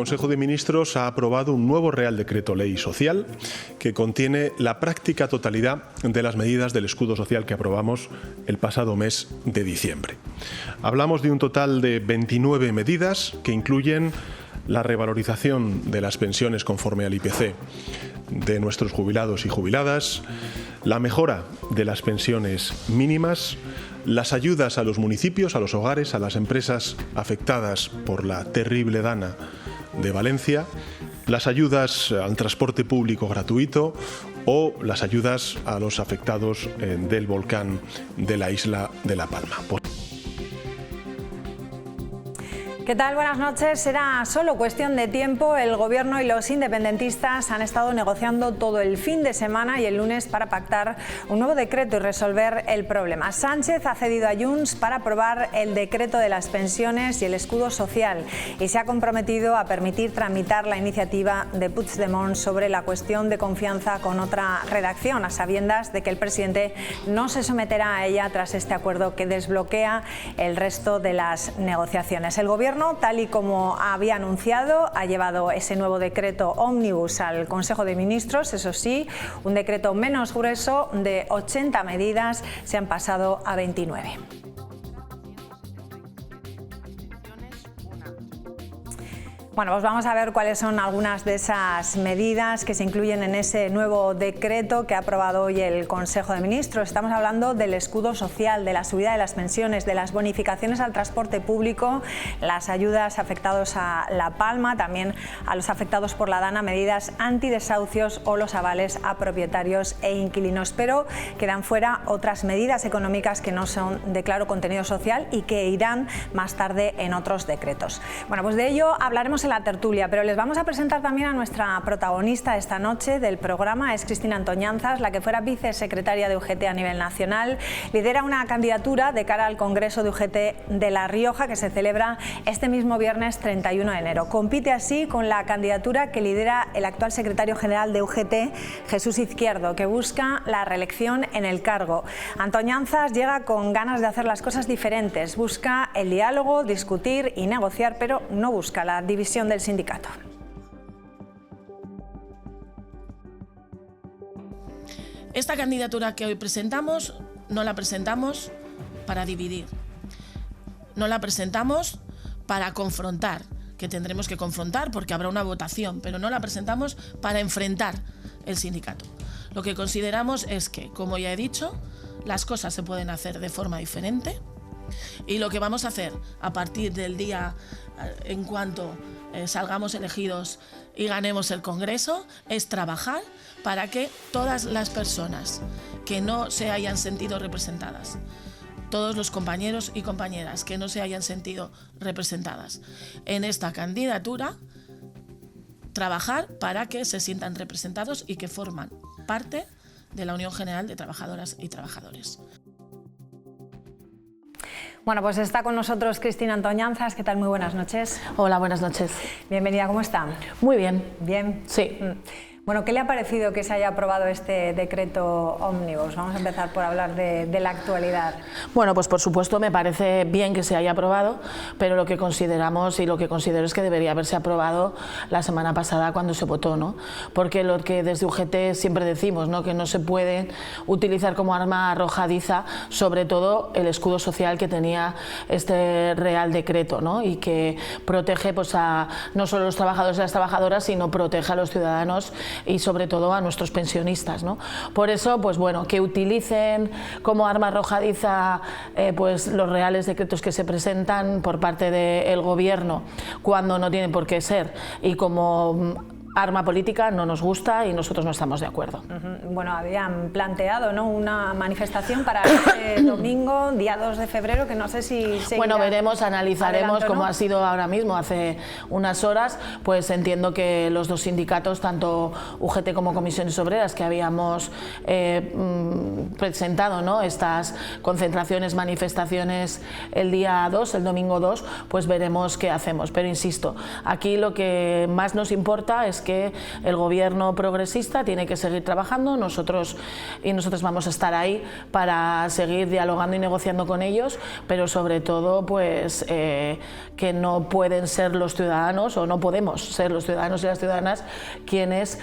Consejo de Ministros ha aprobado un nuevo Real Decreto Ley Social que contiene la práctica totalidad de las medidas del escudo social que aprobamos el pasado mes de diciembre. Hablamos de un total de 29 medidas que incluyen la revalorización de las pensiones conforme al IPC de nuestros jubilados y jubiladas, la mejora de las pensiones mínimas, las ayudas a los municipios, a los hogares, a las empresas afectadas por la terrible dana de Valencia, las ayudas al transporte público gratuito o las ayudas a los afectados del volcán de la isla de La Palma. ¿Qué tal? Buenas noches. Será solo cuestión de tiempo. El Gobierno y los independentistas han estado negociando todo el fin de semana y el lunes para pactar un nuevo decreto y resolver el problema. Sánchez ha cedido a Junts para aprobar el decreto de las pensiones y el escudo social y se ha comprometido a permitir tramitar la iniciativa de Puigdemont sobre la cuestión de confianza con otra redacción, a sabiendas de que el presidente no se someterá a ella tras este acuerdo que desbloquea el resto de las negociaciones. El Gobierno, tal y como había anunciado, ha llevado ese nuevo decreto ómnibus al Consejo de Ministros. Eso sí, un decreto menos grueso de 80 medidas se han pasado a 29. Bueno, pues vamos a ver cuáles son algunas de esas medidas que se incluyen en ese nuevo decreto que ha aprobado hoy el Consejo de Ministros. Estamos hablando del escudo social, de la subida de las pensiones, de las bonificaciones al transporte público, las ayudas afectados a La Palma, también a los afectados por la dana, medidas antidesahucios o los avales a propietarios e inquilinos. Pero quedan fuera otras medidas económicas que no son de claro contenido social y que irán más tarde en otros decretos. Bueno, pues de ello hablaremos en la tertulia, pero les vamos a presentar también a nuestra protagonista esta noche del programa. Es Cristina Antoñanzas, la que fuera vicesecretaria de UGT a nivel nacional. Lidera una candidatura de cara al Congreso de UGT de La Rioja que se celebra este mismo viernes 31 de enero. Compite así con la candidatura que lidera el actual secretario general de UGT, Jesús Izquierdo, que busca la reelección en el cargo. Antoñanzas llega con ganas de hacer las cosas diferentes, busca el diálogo, discutir y negociar, pero no busca la división del sindicato. Esta candidatura que hoy presentamos no la presentamos para dividir, no la presentamos para confrontar, que tendremos que confrontar porque habrá una votación, pero no la presentamos para enfrentar el sindicato. Lo que consideramos es que, como ya he dicho, las cosas se pueden hacer de forma diferente y lo que vamos a hacer a partir del día en cuanto salgamos elegidos y ganemos el Congreso es trabajar para que todas las personas que no se hayan sentido representadas, todos los compañeros y compañeras que no se hayan sentido representadas en esta candidatura, trabajar para que se sientan representados y que forman parte de la Unión General de Trabajadoras y Trabajadores. Bueno, pues está con nosotros Cristina Antoñanzas. ¿Qué tal? Muy buenas noches. Hola, buenas noches. Bienvenida, ¿cómo está? Muy bien. ¿Bien? Sí. Bueno, ¿qué le ha parecido que se haya aprobado este decreto ómnibus? Vamos a empezar por hablar de la actualidad. Bueno, pues por supuesto me parece bien que se haya aprobado, pero lo que consideramos y lo que considero es que debería haberse aprobado la semana pasada cuando se votó, ¿no? Porque lo que desde UGT siempre decimos, ¿no? Que no se puede utilizar como arma arrojadiza, sobre todo el escudo social que tenía este Real Decreto, ¿no? Y que protege pues, a no solo a los trabajadores y las trabajadoras, sino protege a los ciudadanos y sobre todo a nuestros pensionistas, ¿no? Por eso, pues bueno, que utilicen como arma arrojadiza pues los reales decretos que se presentan por parte del Gobierno cuando no tienen por qué ser y como arma política no nos gusta y nosotros no estamos de acuerdo. Bueno, habían planteado, ¿no?, una manifestación para este domingo, día 2 de febrero, que no sé si seguirá. Bueno, veremos, analizaremos cómo ha sido ahora mismo, hace unas horas, pues entiendo que los dos sindicatos, tanto UGT como Comisiones Obreras, que habíamos presentado, ¿no?, estas concentraciones, manifestaciones el día 2, el domingo 2, pues veremos qué hacemos. Pero insisto, aquí lo que más nos importa es que el gobierno progresista tiene que seguir trabajando, nosotros vamos a estar ahí para seguir dialogando y negociando con ellos, pero sobre todo pues que no pueden ser los ciudadanos, o no podemos ser los ciudadanos y las ciudadanas quienes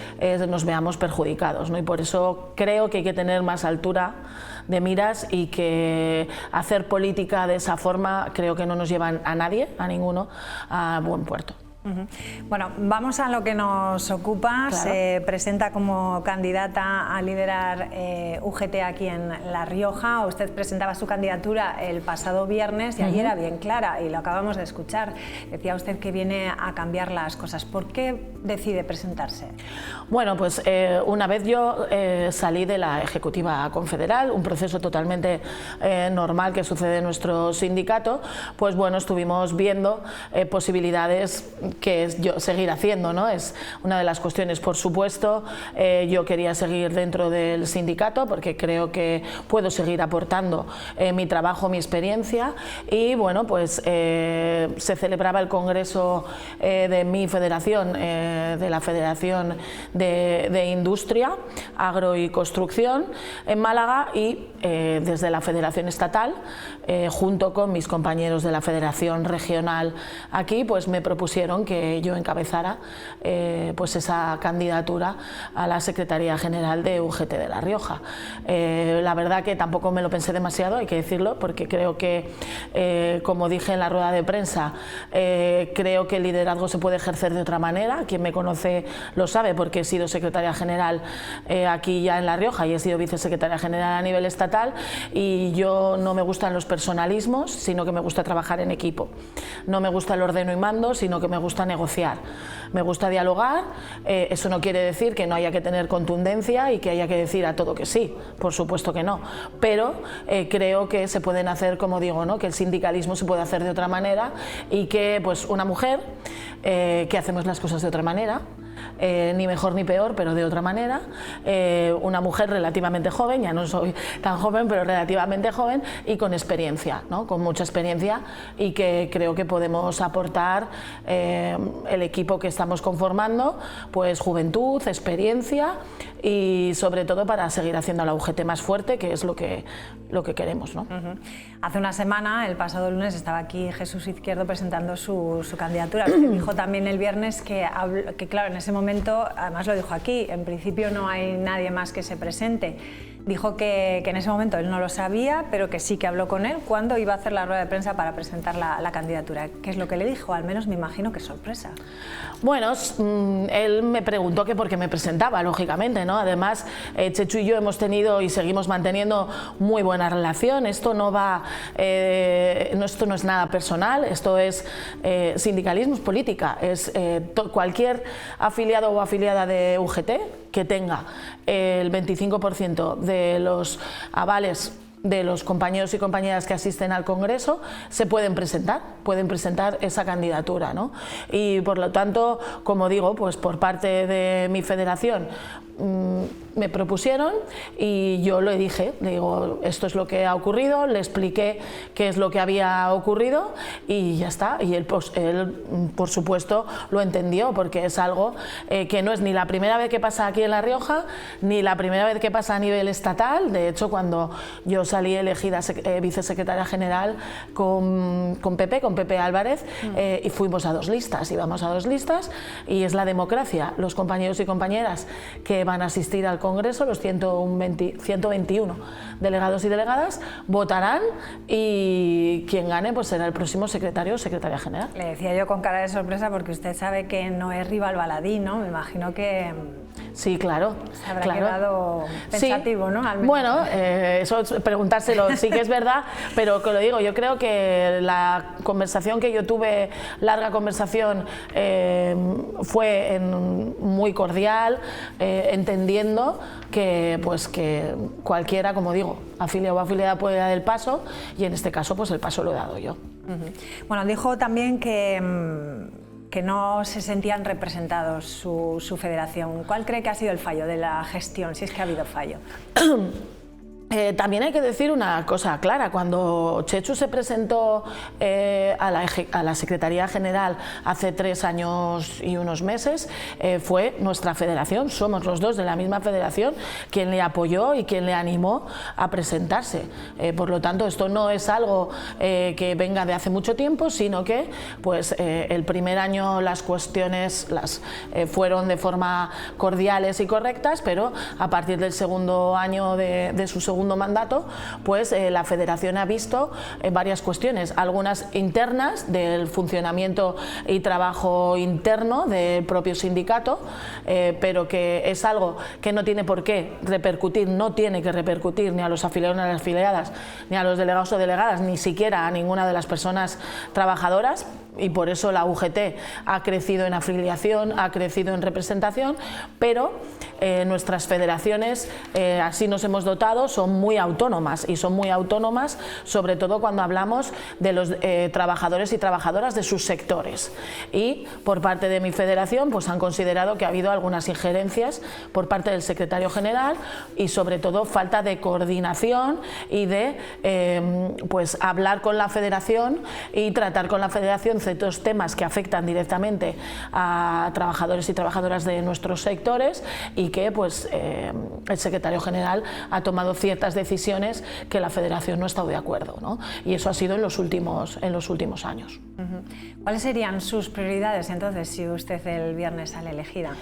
nos veamos perjudicados, ¿no? Y por eso creo que hay que tener más altura de miras y que hacer política de esa forma creo que no nos llevan a nadie, a ninguno, a buen puerto. Bueno, vamos a lo que nos ocupa. Claro. Se presenta como candidata a liderar UGT aquí en La Rioja. Usted presentaba su candidatura el pasado viernes y ayer era bien clara y lo acabamos de escuchar. Decía usted que viene a cambiar las cosas. ¿Por qué decide presentarse? Bueno, pues una vez yo salí de la Ejecutiva Confederal, un proceso totalmente normal que sucede en nuestro sindicato, pues bueno, estuvimos viendo posibilidades que es yo seguir haciendo, ¿no? Es una de las cuestiones, por supuesto. Yo quería seguir dentro del sindicato porque creo que puedo seguir aportando mi trabajo, mi experiencia, y bueno, pues se celebraba el congreso de mi federación, de la Federación de Industria, Agro y Construcción en Málaga, y desde la Federación Estatal, junto con mis compañeros de la Federación Regional aquí, pues me propusieron que yo encabezara pues esa candidatura a la Secretaría General de UGT de La Rioja. La verdad que tampoco me lo pensé demasiado, hay que decirlo, porque creo que, como dije en la rueda de prensa, creo que el liderazgo se puede ejercer de otra manera. Quien me conoce lo sabe, porque he sido secretaria general aquí ya en La Rioja y he sido vicesecretaria general a nivel estatal, y yo no me gustan los personalismos, sino que me gusta trabajar en equipo. No me gusta el ordeno y mando, sino que me gusta negociar, me gusta dialogar. Eso no quiere decir que no haya que tener contundencia y que haya que decir a todo que sí, por supuesto que no, pero creo que se pueden hacer, como digo, ¿no? Que el sindicalismo se puede hacer de otra manera, y que pues una mujer que hacemos las cosas de otra manera, ni mejor ni peor, pero de otra manera, una mujer relativamente joven, ya no soy tan joven, pero relativamente joven y con experiencia, ¿no? Con mucha experiencia, y que creo que podemos aportar el equipo que estamos conformando, pues juventud, experiencia, y sobre todo para seguir haciendo a la UGT más fuerte, que es lo que queremos, ¿no? Hace una semana, el pasado lunes, estaba aquí Jesús Izquierdo presentando su candidatura. Usted dijo también el viernes que claro, en ese momento, además lo dijo aquí, en principio no hay nadie más que se presente. Dijo que en ese momento él no lo sabía, pero que sí que habló con él cuando iba a hacer la rueda de prensa para presentar la candidatura. ¿Qué es lo que le dijo? Al menos me imagino que sorpresa. Bueno, él me preguntó que por qué me presentaba, lógicamente, ¿no? Además, Chechu y yo hemos tenido y seguimos manteniendo muy buena relación. Esto no va, esto no es nada personal, esto es sindicalismo, es política. Es cualquier afiliado o afiliada de UGT que tenga el 25% de los avales de los compañeros y compañeras que asisten al Congreso, se pueden presentar esa candidatura, ¿no? Y por lo tanto, como digo, pues por parte de mi federación me propusieron y yo le dije, le digo, esto es lo que ha ocurrido, le expliqué qué es lo que había ocurrido y ya está. Y él, pues, por supuesto, lo entendió, porque es algo que no es ni la primera vez que pasa aquí en La Rioja, ni la primera vez que pasa a nivel estatal. De hecho, cuando yo salí elegida vicesecretaria general con Pepe Álvarez, y fuimos a 2 listas, íbamos a 2 listas, y es la democracia. Los compañeros y compañeras que van a asistir al Congreso, los 121 delegados y delegadas, votarán, y quien gane pues será el próximo secretario o secretaria general. Le decía yo con cara de sorpresa, porque usted sabe que no es rival baladí, ¿no? Me imagino que... Sí, claro. Se habrá quedado pensativo, sí. ¿no? Al menos. Bueno, eso es preguntárselo, sí que es verdad, pero que lo digo, yo creo que la conversación que yo tuve, larga conversación, fue muy cordial, entendiendo que, pues, que cualquiera, como digo, afiliado o afiliada puede dar el paso, y en este caso pues el paso lo he dado yo. Bueno, dijo también que no se sentían representados su federación. ¿Cuál cree que ha sido el fallo de la gestión, si es que ha habido fallo? También hay que decir una cosa clara, cuando Chechu se presentó a la Secretaría General hace 3 años y unos meses, fue nuestra federación, somos los dos de la misma federación quien le apoyó y quien le animó a presentarse. Por lo tanto, esto no es algo que venga de hace mucho tiempo, sino que pues, el primer año las cuestiones fueron de forma cordiales y correctas, pero a partir del segundo año de su segundo mandato, pues la federación ha visto varias cuestiones, algunas internas del funcionamiento y trabajo interno del propio sindicato, pero que es algo que no tiene por qué repercutir, no tiene que repercutir ni a los afiliados ni a las afiliadas, ni a los delegados o delegadas, ni siquiera a ninguna de las personas trabajadoras. Y por eso la UGT ha crecido en afiliación, ha crecido en representación, pero nuestras federaciones, así nos hemos dotado, son muy autónomas, y son muy autónomas sobre todo cuando hablamos de los trabajadores y trabajadoras de sus sectores. Y por parte de mi federación pues han considerado que ha habido algunas injerencias por parte del secretario general y sobre todo falta de coordinación y de pues hablar con la federación y tratar con la federación ciertos temas que afectan directamente a trabajadores y trabajadoras de nuestros sectores, y que pues el secretario general ha tomado ciertas decisiones que la federación no ha estado de acuerdo, ¿no? Y eso ha sido en los últimos años. ¿Cuáles serían sus prioridades entonces si usted el viernes sale elegida?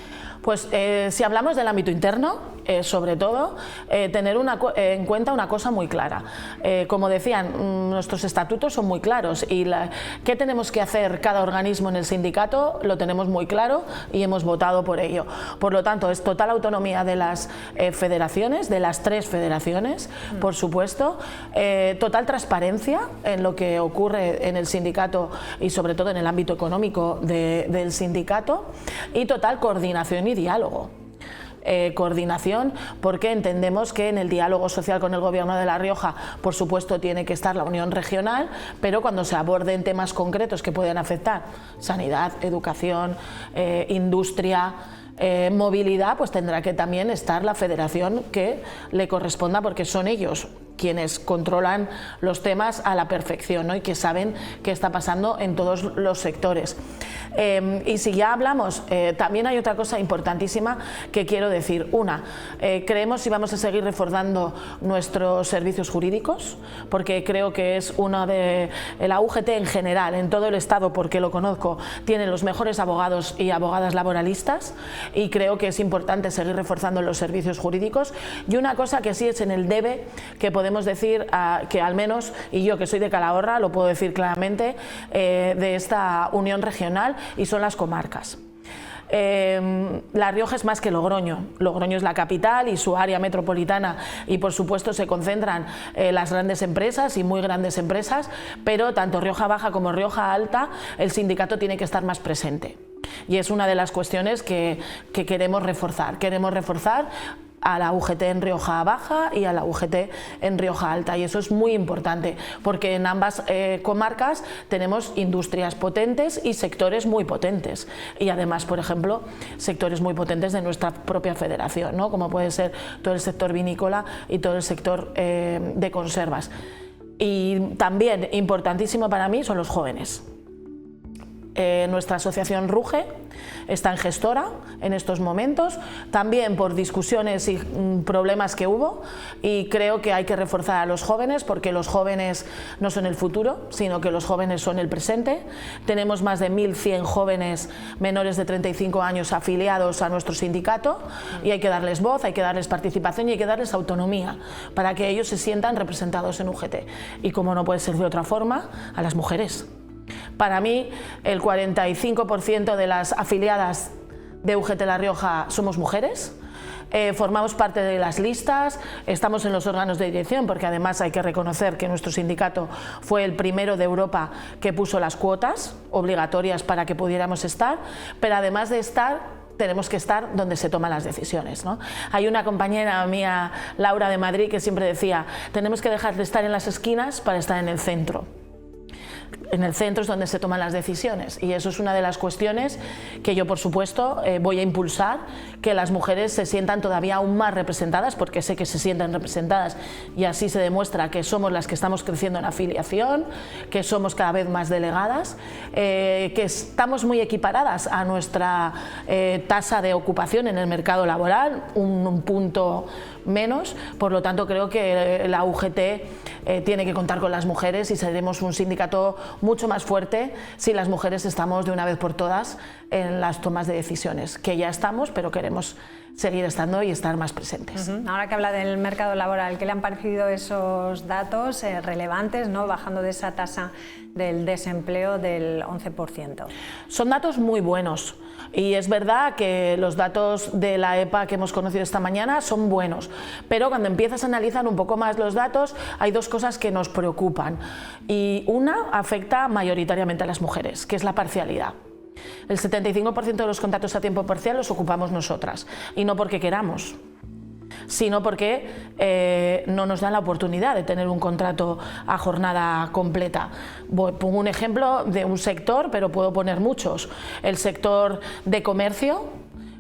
Pues si hablamos del ámbito interno, sobre todo, tener en cuenta una cosa muy clara. Como decían, nuestros estatutos son muy claros y qué tenemos que hacer cada organismo en el sindicato lo tenemos muy claro y hemos votado por ello. Por lo tanto, es total autonomía de las federaciones, de las 3 federaciones, por supuesto, total transparencia en lo que ocurre en el sindicato y sobre todo en el ámbito económico del sindicato, y total coordinación y diálogo. Coordinación, porque entendemos que en el diálogo social con el Gobierno de La Rioja, por supuesto, tiene que estar la unión regional, pero cuando se aborden temas concretos que pueden afectar sanidad, educación, industria, movilidad, pues tendrá que también estar la federación que le corresponda, porque son ellos quienes controlan los temas a la perfección, ¿no? Y que saben qué está pasando en todos los sectores. Y si ya hablamos, también hay otra cosa importantísima que quiero decir. Una, creemos y vamos a seguir reforzando nuestros servicios jurídicos, porque creo que es una de la UGT en general, en todo el Estado, porque lo conozco, tiene los mejores abogados y abogadas laboralistas, y creo que es importante seguir reforzando los servicios jurídicos. Y una cosa que sí es en el debe, que podemos decir que al menos, y yo que soy de Calahorra lo puedo decir claramente, de esta unión regional, y son las comarcas. La Rioja es más que Logroño. Logroño es la capital y su área metropolitana, y por supuesto se concentran las grandes empresas y muy grandes empresas, pero tanto Rioja Baja como Rioja Alta el sindicato tiene que estar más presente, y es una de las cuestiones que queremos reforzar. Queremos reforzar a la UGT en Rioja Baja y a la UGT en Rioja Alta, y eso es muy importante porque en ambas comarcas tenemos industrias potentes y sectores muy potentes, y además, por ejemplo, sectores muy potentes de nuestra propia federación, ¿no? Como puede ser todo el sector vinícola y todo el sector de conservas. Y también importantísimo para mí son los jóvenes. Nuestra asociación RUGE está en gestora en estos momentos, también por discusiones y problemas que hubo, y creo que hay que reforzar a los jóvenes, porque los jóvenes no son el futuro, sino que los jóvenes son el presente. Tenemos más de 1.100 jóvenes menores de 35 años afiliados a nuestro sindicato, y hay que darles voz, hay que darles participación y hay que darles autonomía para que ellos se sientan representados en UGT. Y como no puede ser de otra forma, a las mujeres. Para mí, el 45% de las afiliadas de UGT La Rioja somos mujeres. Formamos parte de las listas, estamos en los órganos de dirección, porque además hay que reconocer que nuestro sindicato fue el primero de Europa que puso las cuotas obligatorias para que pudiéramos estar, pero además de estar, tenemos que estar donde se toman las decisiones, ¿no? Hay una compañera mía, Laura de Madrid, que siempre decía: tenemos que dejar de estar en las esquinas para estar en el centro. en el centro es donde se toman las decisiones, y eso es una de las cuestiones que yo, por supuesto, voy a impulsar, que las mujeres se sientan todavía aún más representadas, porque sé que se sienten representadas y así se demuestra que somos las que estamos creciendo en afiliación, que somos cada vez más delegadas, que estamos muy equiparadas a nuestra tasa de ocupación en el mercado laboral, un punto menos. Por lo tanto, creo que la UGT tiene que contar con las mujeres y seremos un sindicato mucho más fuerte si las mujeres estamos de una vez por todas en las tomas de decisiones, que ya estamos, pero queremos seguir estando y estar más presentes. Ahora que habla del mercado laboral, ¿qué le han parecido esos datos relevantes, ¿no? Bajando de esa tasa del desempleo del 11%? Son datos muy buenos. Y es verdad que los datos de la EPA que hemos conocido esta mañana son buenos, pero cuando empiezas a analizar un poco más los datos hay dos cosas que nos preocupan, y una afecta mayoritariamente a las mujeres, que es la parcialidad. El 75% de los contratos a tiempo parcial los ocupamos nosotras, y no porque queramos, sino porque no nos dan la oportunidad de tener un contrato a jornada completa. Pongo un ejemplo de un sector, pero puedo poner muchos. El sector de comercio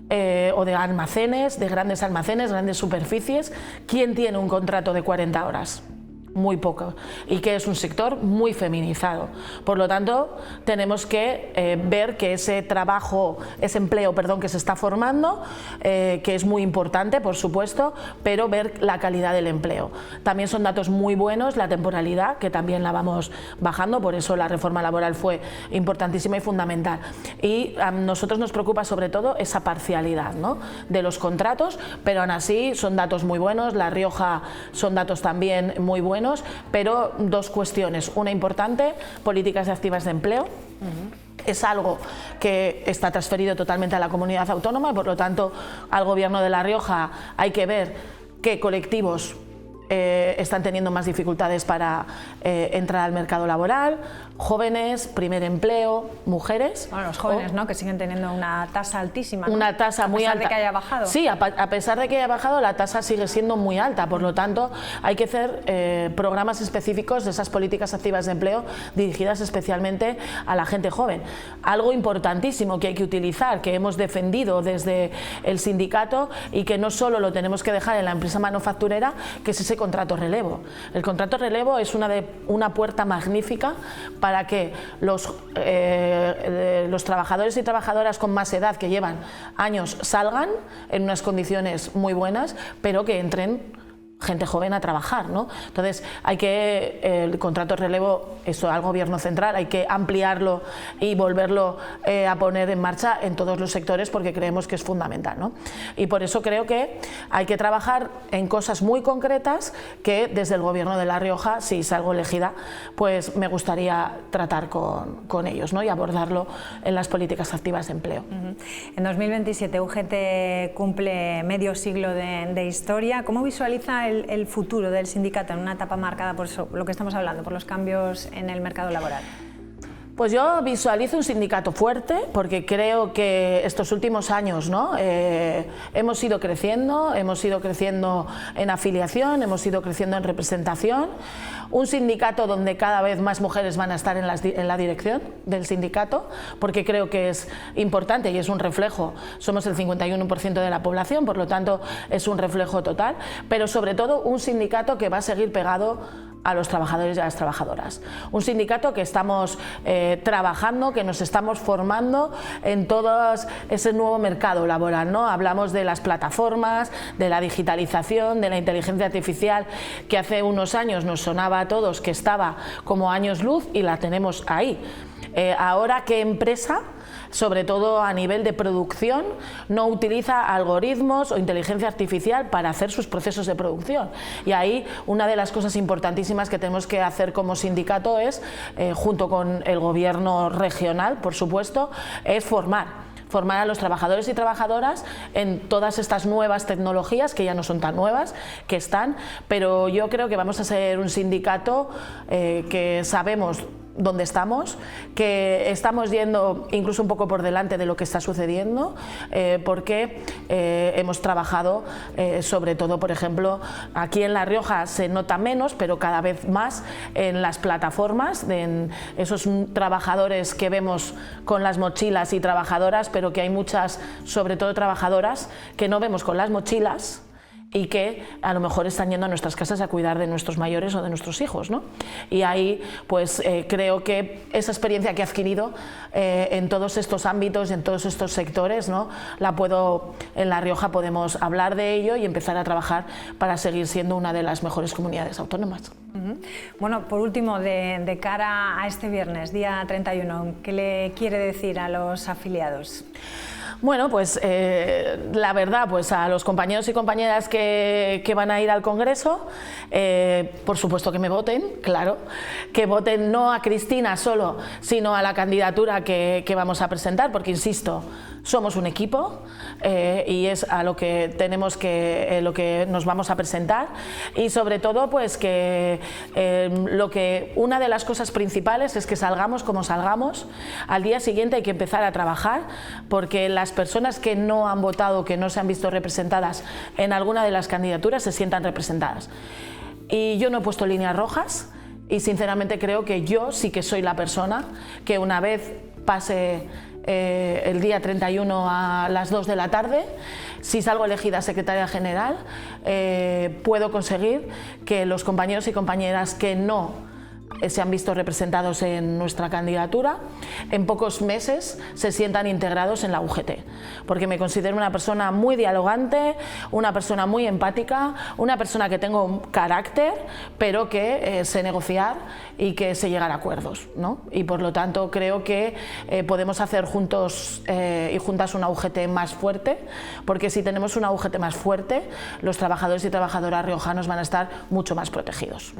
o de almacenes, de grandes almacenes, grandes superficies. ¿Quién tiene un contrato de 40 horas? Muy poco, y que es un sector muy feminizado. Por lo tanto, tenemos que ver que ese empleo que se está formando, que es muy importante, por supuesto, pero ver la calidad del empleo. También son datos muy buenos la temporalidad, que también la vamos bajando, por eso la reforma laboral fue importantísima y fundamental. Y a nosotros nos preocupa sobre todo esa parcialidad, ¿no?, de los contratos, pero aún así son datos muy buenos. La Rioja son datos también muy buenos, pero dos cuestiones. Una importante, políticas activas de empleo. Es algo que está transferido totalmente a la comunidad autónoma, y por lo tanto al Gobierno de La Rioja hay que ver qué colectivos están teniendo más dificultades para entrar al mercado laboral. Jóvenes, primer empleo, mujeres. Bueno, los jóvenes, ¿no?, que siguen teniendo una tasa altísima, ¿no? Una tasa muy alta. A pesar de que haya bajado. Sí, a pesar de que haya bajado, la tasa sigue siendo muy alta. Por lo tanto, hay que hacer programas específicos de esas políticas activas de empleo dirigidas especialmente a la gente joven. Algo importantísimo que hay que utilizar, que hemos defendido desde el sindicato y que no solo lo tenemos que dejar en la empresa manufacturera, que es ese contrato relevo. El contrato relevo es una puerta magnífica para que los trabajadores y trabajadoras con más edad, que llevan años, salgan en unas condiciones muy buenas, pero que entren gente joven a trabajar, ¿no? Entonces el contrato relevo, eso al Gobierno central hay que ampliarlo y volverlo a poner en marcha en todos los sectores, porque creemos que es fundamental, ¿no? Y por eso creo que hay que trabajar en cosas muy concretas que desde el Gobierno de La Rioja, si salgo elegida, pues me gustaría tratar con ellos, ¿no?, y abordarlo en las políticas activas de empleo. En 2027 UGT cumple medio siglo de historia. ¿Cómo visualiza el futuro del sindicato en una etapa marcada por eso, lo que estamos hablando, por los cambios en el mercado laboral? Pues yo visualizo un sindicato fuerte, porque creo que estos últimos años, ¿no?, hemos ido creciendo en afiliación, hemos ido creciendo en representación. Un sindicato donde cada vez más mujeres van a estar en la dirección del sindicato, porque creo que es importante y es un reflejo. Somos el 51% de la población, por lo tanto es un reflejo total, pero sobre todo un sindicato que va a seguir pegado a los trabajadores y a las trabajadoras. Un sindicato que estamos trabajando, que nos estamos formando en todo ese nuevo mercado laboral, ¿no? Hablamos de las plataformas, de la digitalización, de la inteligencia artificial, que hace unos años nos sonaba a todos que estaba como años luz, y la tenemos ahí. Ahora, ¿qué empresa, sobre todo a nivel de producción, no utiliza algoritmos o inteligencia artificial para hacer sus procesos de producción? Y ahí una de las cosas importantísimas que tenemos que hacer como sindicato es, junto con el Gobierno regional, por supuesto, es formar a los trabajadores y trabajadoras en todas estas nuevas tecnologías, que ya no son tan nuevas, que están, pero yo creo que vamos a ser un sindicato que sabemos donde estamos, que estamos yendo incluso un poco por delante de lo que está sucediendo, porque hemos trabajado sobre todo, por ejemplo, aquí en La Rioja se nota menos, pero cada vez más en las plataformas, en esos trabajadores que vemos con las mochilas y trabajadoras, pero que hay muchas, sobre todo trabajadoras, que no vemos con las mochilas y que a lo mejor están yendo a nuestras casas a cuidar de nuestros mayores o de nuestros hijos, ¿no? Y ahí pues creo que esa experiencia que he adquirido en todos estos ámbitos y en todos estos sectores, ¿no? En La Rioja podemos hablar de ello y empezar a trabajar para seguir siendo una de las mejores comunidades autónomas. Bueno, por último, de cara a este viernes, día 31, ¿qué le quiere decir a los afiliados? Bueno, pues la verdad, pues a los compañeros y compañeras que van a ir al Congreso, por supuesto que me voten, claro, que voten no a Cristina solo, sino a la candidatura que vamos a presentar, porque insisto, somos un equipo y es a lo que tenemos lo que nos vamos a presentar, y sobre todo pues que una de las cosas principales es que salgamos como salgamos, al día siguiente hay que empezar a trabajar, porque las personas que no han votado, que no se han visto representadas en alguna de las candidaturas, se sientan representadas. Y yo no he puesto líneas rojas y sinceramente creo que yo sí que soy la persona que una vez pase el día 31 a las 2 de la tarde, si salgo elegida secretaria general, puedo conseguir que los compañeros y compañeras que no se han visto representados en nuestra candidatura, en pocos meses se sientan integrados en la UGT, porque me considero una persona muy dialogante, una persona muy empática, una persona que tengo un carácter, pero que sé negociar y que sé llegar a acuerdos, ¿no? Y por lo tanto creo que podemos hacer juntos y juntas una UGT más fuerte, porque si tenemos una UGT más fuerte, los trabajadores y trabajadoras riojanos van a estar mucho más protegidos.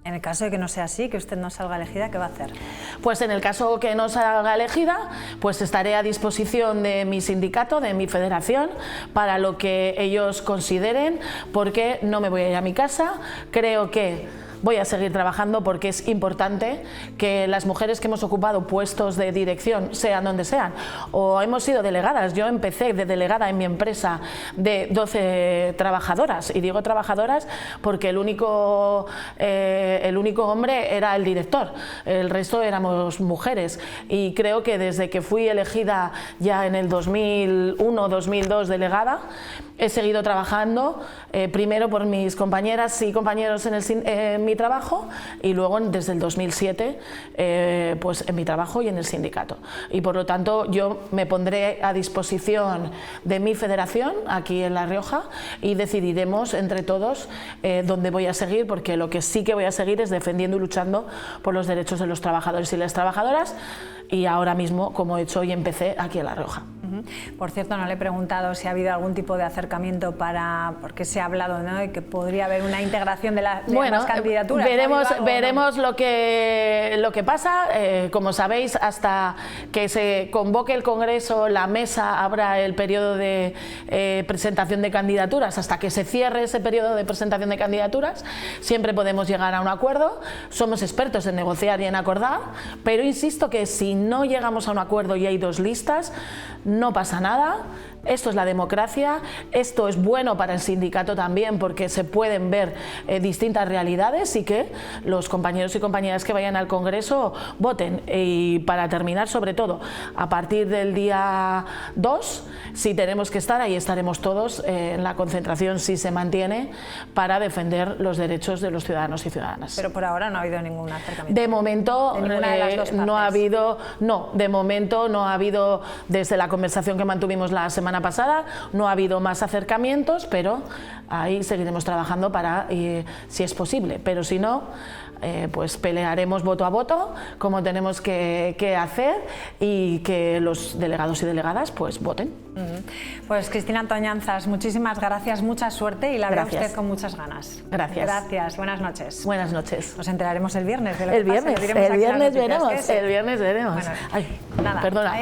En el caso de que no sea así, que usted no salga elegida, ¿qué va a hacer? Pues en el caso que no salga elegida, pues estaré a disposición de mi sindicato, de mi federación, para lo que ellos consideren, porque no me voy a ir a mi casa. Creo que voy a seguir trabajando porque es importante que las mujeres que hemos ocupado puestos de dirección, sean donde sean, o hemos sido delegadas. Yo empecé de delegada en mi empresa de 12 trabajadoras, y digo trabajadoras porque el único hombre era el director, el resto éramos mujeres, y creo que desde que fui elegida ya en el 2001-2002 delegada, he seguido trabajando primero por mis compañeras y compañeros en mi trabajo, y luego desde el 2007 pues en mi trabajo y en el sindicato. Y por lo tanto yo me pondré a disposición de mi federación aquí en La Rioja y decidiremos entre todos dónde voy a seguir, porque lo que sí que voy a seguir es defendiendo y luchando por los derechos de los trabajadores y las trabajadoras, y ahora mismo, como he hecho y empecé aquí en La Rioja. Por cierto, no le he preguntado si ha habido algún tipo de acercamiento porque se ha hablado, ¿no?, de que podría haber una integración de las candidaturas. Veremos lo que pasa. Como sabéis, hasta que se convoque el Congreso, la mesa abra el periodo de presentación de candidaturas, hasta que se cierre ese periodo de presentación de candidaturas, siempre podemos llegar a un acuerdo. Somos expertos en negociar y en acordar, pero insisto que si no llegamos a un acuerdo y hay dos listas, no pasa nada. Esto es la democracia, esto es bueno para el sindicato también, porque se pueden ver distintas realidades, y que los compañeros y compañeras que vayan al Congreso voten. Y para terminar, sobre todo, a partir del día 2, si tenemos que estar, ahí estaremos todos en la concentración, si se mantiene, para defender los derechos de los ciudadanos y ciudadanas. Pero por ahora no ha habido ningún acercamiento. De momento no ha habido, de momento no ha habido, desde la conversación que mantuvimos la semana pasada, no ha habido más acercamientos, pero ahí seguiremos trabajando para, si es posible, pero si no, pues pelearemos voto a voto como tenemos que hacer, y que los delegados y delegadas pues voten. Pues Cristina Antoñanzas, muchísimas gracias, mucha suerte, y la veo usted con muchas ganas. Gracias. Gracias, buenas noches. Buenas noches. Nos enteraremos el viernes de lo que pasa. El viernes veremos. Bueno, ay, nada, perdona.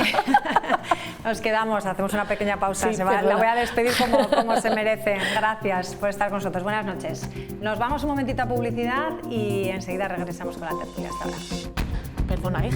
Nos quedamos, hacemos una pequeña pausa. Sí, la voy a despedir como se merece. Gracias por estar con nosotros. Buenas noches. Nos vamos un momentito a publicidad y enseguida regresamos con la tertulia. Hasta ahora. micrófono ahí.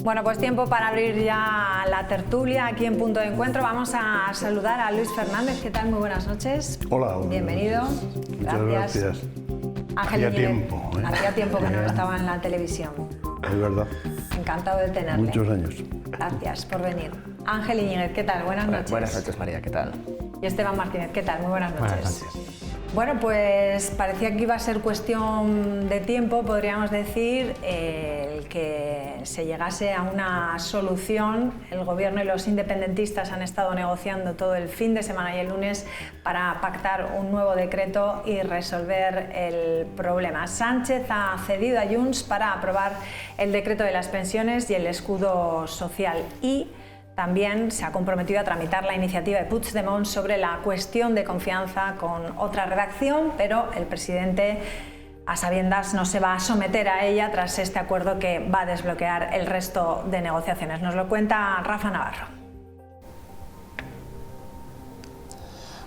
Bueno, pues tiempo para abrir ya la tertulia aquí en Punto de Encuentro. Vamos a saludar a Luis Fernández. ¿Qué tal? Muy buenas noches. Hola. Bienvenido. Muchas gracias. Ángel Hacía Iñiguez. tiempo. Hacía tiempo que no estaba en la televisión. Es verdad. Encantado de tenerle. Muchos años. Gracias por venir. Ángel Iñiguez, ¿qué tal? Buenas noches. Buenas noches, María, ¿qué tal? Y Esteban Martínez, ¿qué tal? Muy buenas noches. Buenas noches. Bueno, pues parecía que iba a ser cuestión de tiempo, podríamos decir, el que se llegase a una solución. El Gobierno y los independentistas han estado negociando todo el fin de semana y el lunes para pactar un nuevo decreto y resolver el problema. Sánchez ha cedido a Junts para aprobar el decreto de las pensiones y el escudo social y también se ha comprometido a tramitar la iniciativa de Puigdemont sobre la cuestión de confianza con otra redacción, pero el presidente, a sabiendas, no se va a someter a ella tras este acuerdo que va a desbloquear el resto de negociaciones. Nos lo cuenta Rafa Navarro.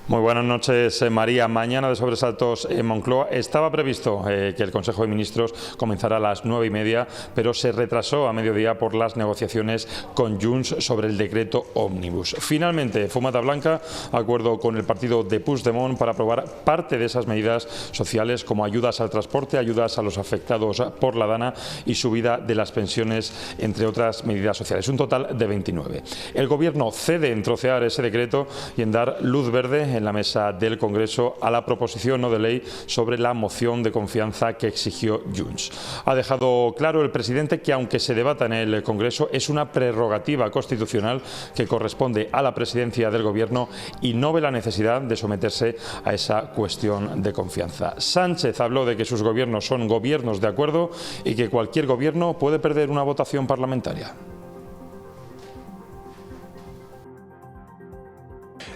Muy buenas noches, María. Mañana de sobresaltos en Moncloa. Estaba previsto que el Consejo de Ministros comenzara a las 9:30, pero se retrasó a mediodía por las negociaciones con Junts sobre el decreto Ómnibus. Finalmente, fumata blanca, acuerdo con el partido de Puigdemont para aprobar parte de esas medidas sociales como ayudas al transporte, ayudas a los afectados por la Dana y subida de las pensiones, entre otras medidas sociales. Un total de 29. El Gobierno cede en trocear ese decreto y en dar luz verde en la mesa del Congreso a la proposición no de ley sobre la moción de confianza que exigió Junts. Ha dejado claro el presidente que aunque se debata en el Congreso es una prerrogativa constitucional que corresponde a la presidencia del Gobierno y no ve la necesidad de someterse a esa cuestión de confianza. Sánchez habló de que sus gobiernos son gobiernos de acuerdo y que cualquier gobierno puede perder una votación parlamentaria.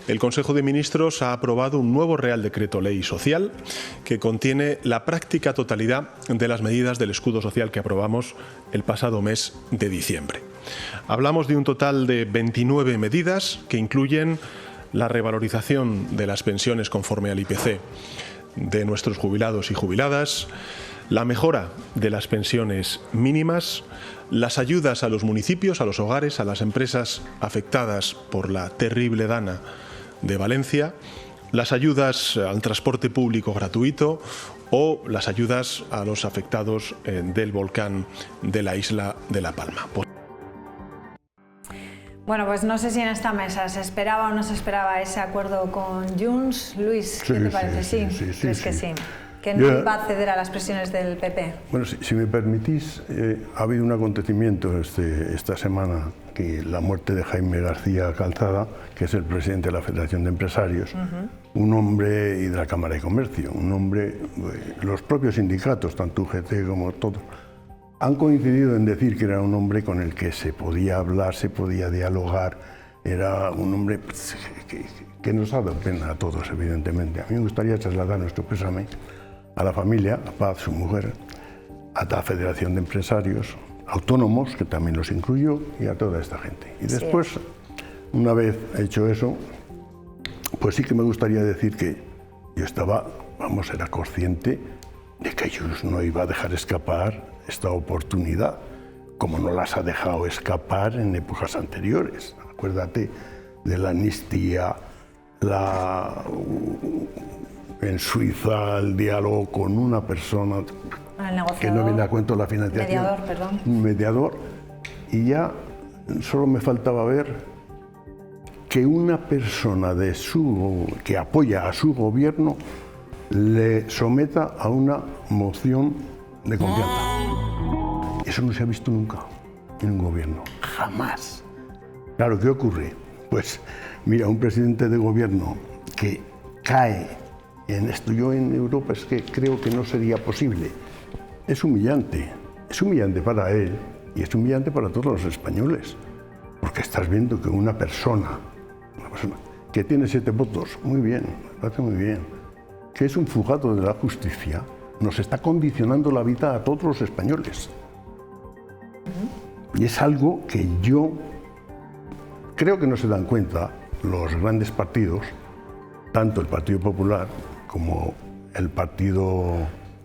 El Consejo de Ministros ha aprobado un nuevo Real Decreto Ley Social que contiene la práctica totalidad de las medidas del escudo social que aprobamos el pasado mes de diciembre. Hablamos de un total de 29 medidas que incluyen la revalorización de las pensiones conforme al IPC de nuestros jubilados y jubiladas, la mejora de las pensiones mínimas, las ayudas a los municipios, a los hogares, a las empresas afectadas por la terrible Dana de Valencia, las ayudas al transporte público gratuito o las ayudas a los afectados del volcán de la isla de La Palma. Bueno, pues no sé si en esta mesa se esperaba o no se esperaba ese acuerdo con Junts. Luis, ¿qué te parece? Sí, ¿crees que sí? Que no iba a ceder a las presiones del PP. Bueno, si me permitís, ha habido un acontecimiento esta semana, que la muerte de Jaime García Calzada, que es el presidente de la Federación de Empresarios, un hombre y de la Cámara de Comercio, un hombre, los propios sindicatos, tanto UGT como todos, han coincidido en decir que era un hombre con el que se podía hablar, se podía dialogar, era un hombre que nos ha dado pena a todos, evidentemente. A mí me gustaría trasladar nuestro pésame a la familia, a Paz, su mujer, a la Federación de Empresarios, autónomos, que también los incluyó, y a toda esta gente. Y después, una vez hecho eso, pues sí que me gustaría decir que yo era consciente de que ellos no iba a dejar escapar esta oportunidad, como no las ha dejado escapar en épocas anteriores. Acuérdate de la amnistía, en Suiza el diálogo con una persona que no viene a cuento la financiación. Mediador, perdón. Un mediador. Y ya solo me faltaba ver que una persona que apoya a su gobierno le someta a una moción de confianza. Eso no se ha visto nunca en un gobierno, jamás. Claro, ¿qué ocurre? Pues mira, un presidente de gobierno que cae en esto, yo en Europa es que creo que no sería posible. Es humillante para él y es humillante para todos los españoles, porque estás viendo que una persona que tiene 7 votos, muy bien, me parece muy bien, que es un fugado de la justicia, nos está condicionando la vida a todos los españoles. Y es algo que yo creo que no se dan cuenta los grandes partidos, tanto el Partido Popular como el Partido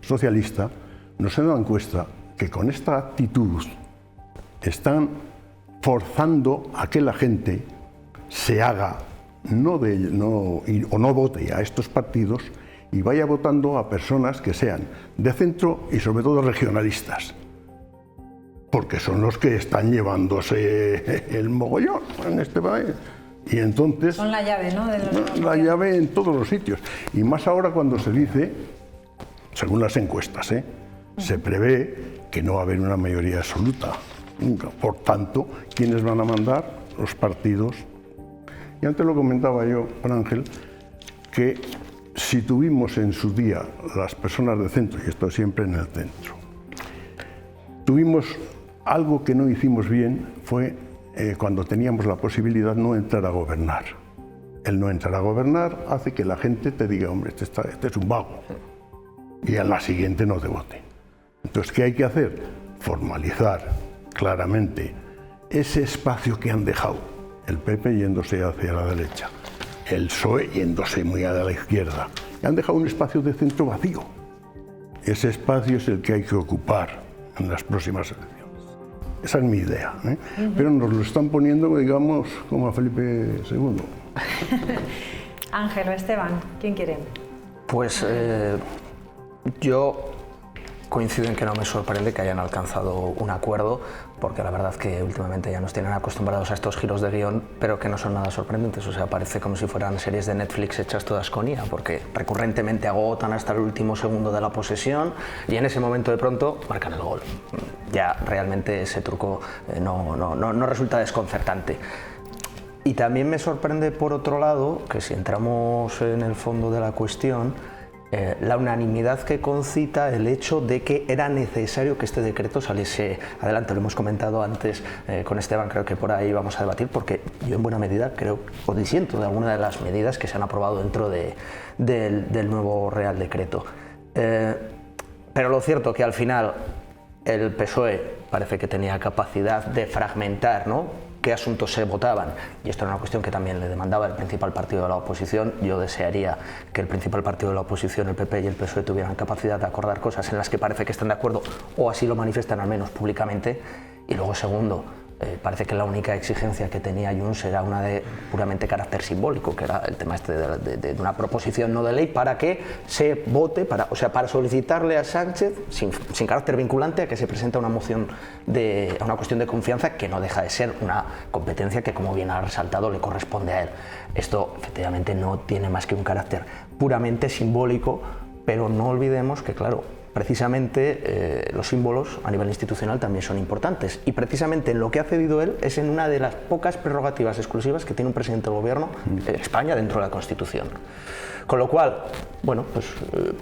Socialista, no se dan cuenta que con esta actitud están forzando a que la gente se haga o no vote a estos partidos y vaya votando a personas que sean de centro y sobre todo regionalistas, porque son los que están llevándose el mogollón en este país. Y entonces son la llave, ¿no? La llave en todos los sitios. Y más ahora cuando se dice, según las encuestas, se prevé que no va a haber una mayoría absoluta nunca. Por tanto, ¿quiénes van a mandar? Los partidos. Y antes lo comentaba yo con Ángel, que si tuvimos en su día las personas de centro, y esto siempre en el centro, tuvimos algo que no hicimos bien, fue cuando teníamos la posibilidad no entrar a gobernar. El no entrar a gobernar hace que la gente te diga, hombre, este es un vago, y a la siguiente no te vote. Entonces, ¿qué hay que hacer? Formalizar claramente ese espacio que han dejado el PP yéndose hacia la derecha, el PSOE yéndose muy a la izquierda, y han dejado un espacio de centro vacío. Ese espacio es el que hay que ocupar en las próximas elecciones. Esa es mi idea, pero nos lo están poniendo, digamos, como a Felipe II. Ángel o Esteban, ¿quién quiere? Pues yo coincido en que no me sorprende que hayan alcanzado un acuerdo, porque la verdad que últimamente ya nos tienen acostumbrados a estos giros de guión, pero que no son nada sorprendentes. O sea, parece como si fueran series de Netflix hechas todas con IA, porque recurrentemente agotan hasta el último segundo de la posesión y en ese momento de pronto marcan el gol. Ya realmente ese truco no resulta desconcertante. Y también me sorprende, por otro lado, que si entramos en el fondo de la cuestión, la unanimidad que concita el hecho de que era necesario que este decreto saliese adelante. Lo hemos comentado antes con Esteban, creo que por ahí vamos a debatir, porque yo en buena medida creo o disiento de alguna de las medidas que se han aprobado dentro del nuevo Real Decreto. Pero lo cierto que al final el PSOE parece que tenía capacidad de fragmentar, ¿no?, qué asuntos se votaban, y esto era una cuestión que también le demandaba el principal partido de la oposición. Yo desearía que el principal partido de la oposición, el PP y el PSOE, tuvieran capacidad de acordar cosas en las que parece que están de acuerdo, o así lo manifiestan al menos públicamente. Y luego, segundo, parece que la única exigencia que tenía Junts era una de puramente carácter simbólico, que era el tema este de una proposición no de ley para que se vote, para solicitarle a Sánchez, sin carácter vinculante, a que se presente una moción a una cuestión de confianza que no deja de ser una competencia que, como bien ha resaltado, le corresponde a él. Esto efectivamente no tiene más que un carácter puramente simbólico, pero no olvidemos que, claro, precisamente los símbolos a nivel institucional también son importantes, y precisamente en lo que ha cedido él es en una de las pocas prerrogativas exclusivas que tiene un presidente del gobierno de España dentro de la Constitución. Con lo cual, bueno, pues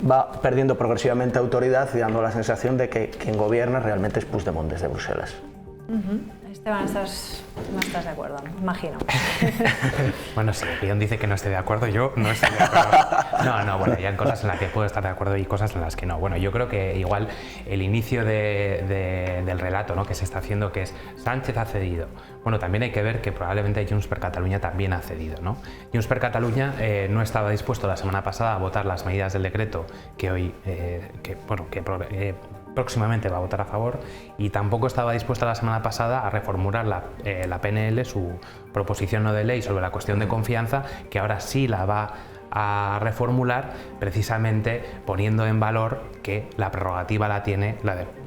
va perdiendo progresivamente autoridad y dando la sensación de que quien gobierna realmente es Puigdemont desde Bruselas. Esteban, no estás de acuerdo, imagino. Bueno, si el guión dice que no esté de acuerdo, yo no estoy de acuerdo. No, bueno, ya hay cosas en las que puedo estar de acuerdo y cosas en las que no. Bueno, yo creo que igual el inicio del relato, ¿no?, que se está haciendo, que es Sánchez ha cedido. Bueno, también hay que ver que probablemente Junts per Catalunya también ha cedido, ¿no? Junts per Catalunya no estaba dispuesto la semana pasada a votar las medidas del decreto que hoy, próximamente va a votar a favor, y tampoco estaba dispuesta la semana pasada a reformular la PNL, su proposición no de ley sobre la cuestión de confianza, que ahora sí la va a reformular, precisamente poniendo en valor que la prerrogativa la tiene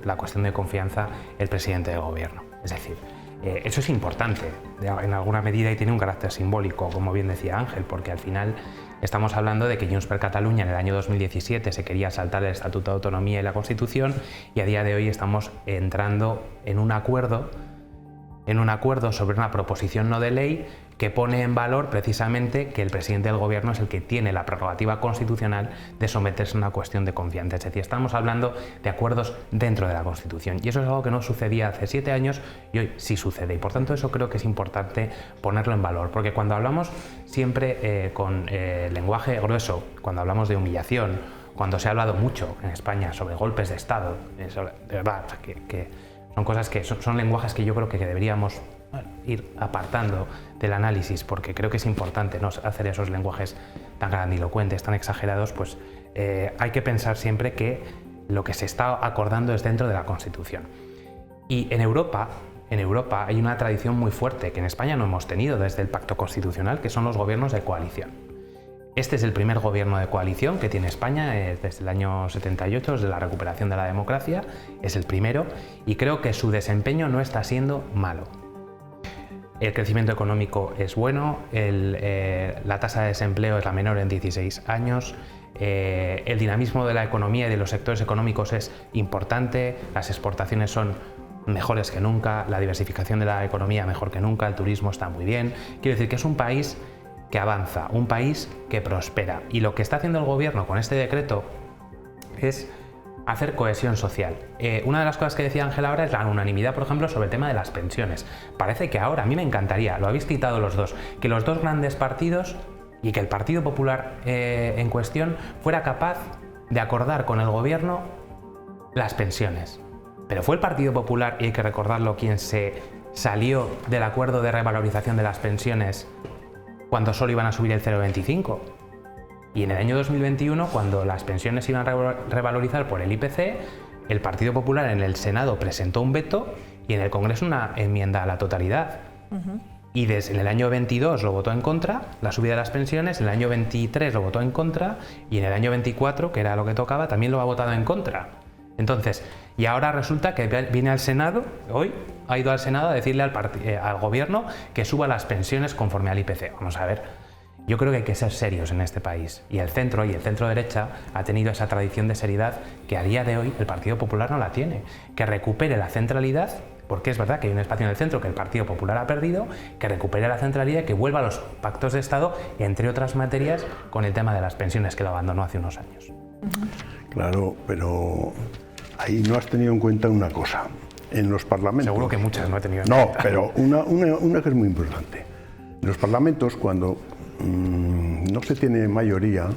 la cuestión de confianza el presidente del gobierno. Es decir, eso es importante en alguna medida y tiene un carácter simbólico, como bien decía Ángel, porque al final estamos hablando de que Junts per Catalunya en el año 2017 se quería saltar el Estatuto de Autonomía y la Constitución, y a día de hoy estamos entrando en un acuerdo sobre una proposición no de ley que pone en valor precisamente que el presidente del gobierno es el que tiene la prerrogativa constitucional de someterse a una cuestión de confianza. Es decir, estamos hablando de acuerdos dentro de la Constitución y eso es algo que no sucedía hace 7 años y hoy sí sucede y por tanto eso creo que es importante ponerlo en valor, porque cuando hablamos siempre con lenguaje grueso, cuando hablamos de humillación, cuando se ha hablado mucho en España sobre golpes de Estado, de verdad, que son cosas que son lenguajes que yo creo que deberíamos ir apartando del análisis, porque creo que es importante no hacer esos lenguajes tan grandilocuentes, tan exagerados, pues hay que pensar siempre que lo que se está acordando es dentro de la Constitución. Y en Europa hay una tradición muy fuerte que en España no hemos tenido desde el Pacto Constitucional, que son los gobiernos de coalición. Este es el primer gobierno de coalición que tiene España desde el año 78, desde la recuperación de la democracia, es el primero y creo que su desempeño no está siendo malo. El crecimiento económico es bueno, la tasa de desempleo es la menor en 16 años, el dinamismo de la economía y de los sectores económicos es importante, las exportaciones son mejores que nunca, la diversificación de la economía mejor que nunca, el turismo está muy bien. Quiero decir que es un país que avanza, un país que prospera. Y lo que está haciendo el gobierno con este decreto es hacer cohesión social. Una de las cosas que decía Ángel ahora es la unanimidad, por ejemplo, sobre el tema de las pensiones. Parece que ahora, a mí me encantaría, lo habéis citado los dos, que los dos grandes partidos y que el Partido Popular en cuestión fuera capaz de acordar con el gobierno las pensiones. Pero fue el Partido Popular, y hay que recordarlo, quien se salió del acuerdo de revalorización de las pensiones cuando solo iban a subir el 0,25. Y en el año 2021, cuando las pensiones iban a revalorizar por el IPC, el Partido Popular en el Senado presentó un veto y en el Congreso una enmienda a la totalidad. Y en el año 22 lo votó en contra, la subida de las pensiones, en el año 23 lo votó en contra y en el año 24, que era lo que tocaba, también lo ha votado en contra. Entonces, y ahora resulta que viene al Senado, hoy ha ido al Senado a decirle al gobierno que suba las pensiones conforme al IPC. Vamos a ver, yo creo que hay que ser serios en este país y el centro derecha ha tenido esa tradición de seriedad que a día de hoy el Partido Popular no la tiene. Que recupere la centralidad, porque es verdad que hay un espacio en el centro que el Partido Popular ha perdido, que recupere la centralidad y que vuelva a los pactos de Estado, entre otras materias, con el tema de las pensiones que lo abandonó hace unos años. Claro, pero ahí no has tenido en cuenta una cosa. En los parlamentos... Seguro que muchas no he tenido en cuenta. No, pero una que es muy importante. En los parlamentos, cuando no se tiene mayoría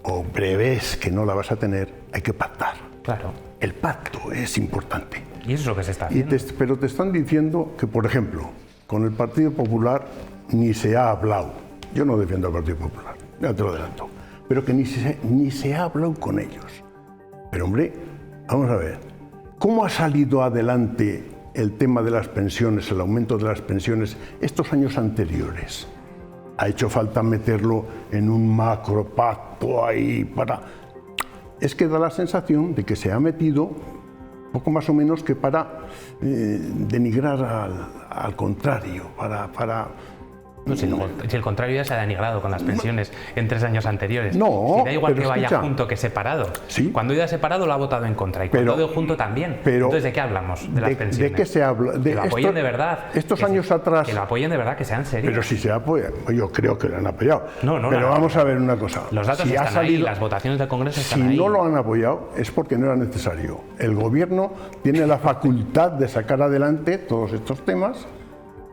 o prevés que no la vas a tener, hay que pactar. Claro. El pacto es importante. Y eso es lo que se está haciendo. Pero te están diciendo que, por ejemplo, con el Partido Popular ni se ha hablado. Yo no defiendo al Partido Popular, ya te lo adelanto. Pero que ni se ha hablado con ellos. Pero hombre, vamos a ver, ¿cómo ha salido adelante el tema de las pensiones, el aumento de las pensiones estos años anteriores? Ha hecho falta meterlo en un macropacto ahí para... Es que da la sensación de que se ha metido poco más o menos que para denigrar al contrario, para No, si el contrario ya se ha denigrado con las pensiones en 3 años anteriores. No, si da igual que escucha, vaya junto que separado. ¿Sí? Cuando iba separado lo ha votado en contra y cuando ha ido junto también. Entonces, ¿de qué hablamos? De las pensiones. ¿De qué se habla? Que lo apoyen de verdad. Estos años atrás... Que lo apoyen de verdad, que sean serios. Pero si se apoya, yo creo que lo han apoyado. No, pero vamos a ver una cosa. Los datos están ahí, las votaciones del Congreso están ahí. Si no lo han apoyado es porque no era necesario. El Gobierno tiene la facultad de sacar adelante todos estos temas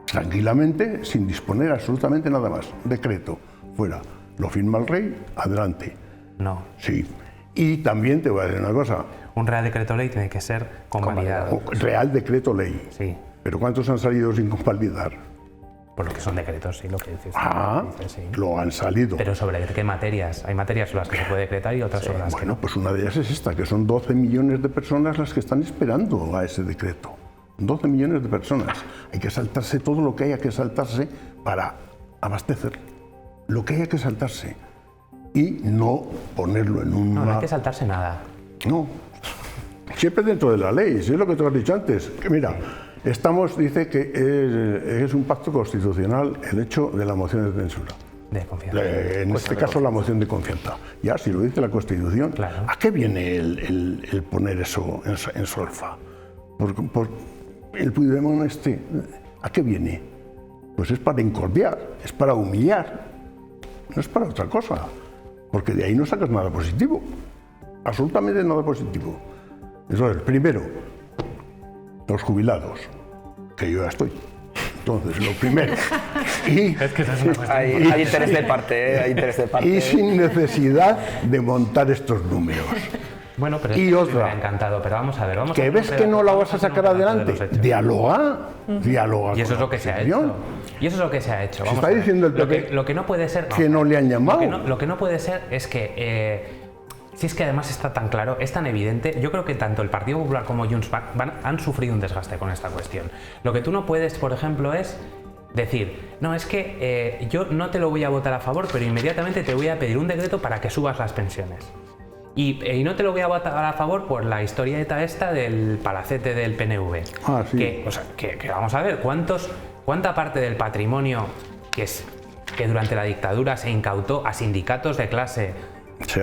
tranquilamente, sin disponer absolutamente nada más. Decreto, fuera. Lo firma el rey, adelante. No. Sí. Y también te voy a decir una cosa. Un Real Decreto Ley tiene que ser convalidado. Real Decreto Ley. Sí. ¿Pero cuántos han salido sin convalidar? Por lo que son decretos, sí, lo que dices. Sí. Lo han salido. Pero ¿sobre qué materias? Hay materias sobre las que se puede decretar y otras sobre las que no. Pues una de ellas es esta, que son 12 millones de personas las que están esperando a ese decreto. 12 millones de personas. Hay que saltarse todo lo que haya que saltarse para abastecer. Lo que haya que saltarse. Y no ponerlo en un... No hay que saltarse nada. No. Siempre dentro de la ley. Si es lo que te has dicho antes. Que mira, dice que es un pacto constitucional el hecho de la moción de censura. De confianza. En este caso la moción de confianza. Ya, si lo dice la Constitución, claro. ¿A qué viene el poner eso en solfa? Por el Puigdemont ¿a qué viene? pues es para encorviar, es para humillar, no es para otra cosa, porque de ahí no sacas nada positivo, absolutamente nada positivo. Eso es, primero, los jubilados, que yo ya estoy. Entonces, lo primero. Y, es que esa es una cuestión. Hay interés de parte, hay interés de parte. Y sin necesidad de montar estos números. Bueno, pero y me otra, ha encantado, pero vamos a ver, que ves que no la vas a sacar adelante, dialoga, dialoga. Y eso es lo que se ha hecho. Y eso es lo que se ha hecho. Se está diciendo el PP lo que no puede ser, que no le han llamado. Lo que no puede ser es que si es que además está tan claro, es tan evidente, yo creo que tanto el Partido Popular como Junts han sufrido un desgaste con esta cuestión. Lo que tú no puedes, por ejemplo, es decir, no, es que yo no te lo voy a votar a favor, pero inmediatamente te voy a pedir un decreto para que subas las pensiones. Y no te lo voy a votar a favor por la historieta esta del palacete del PNV. Ah, sí. Que vamos a ver, ¿cuánta parte del patrimonio que durante la dictadura se incautó a sindicatos de clase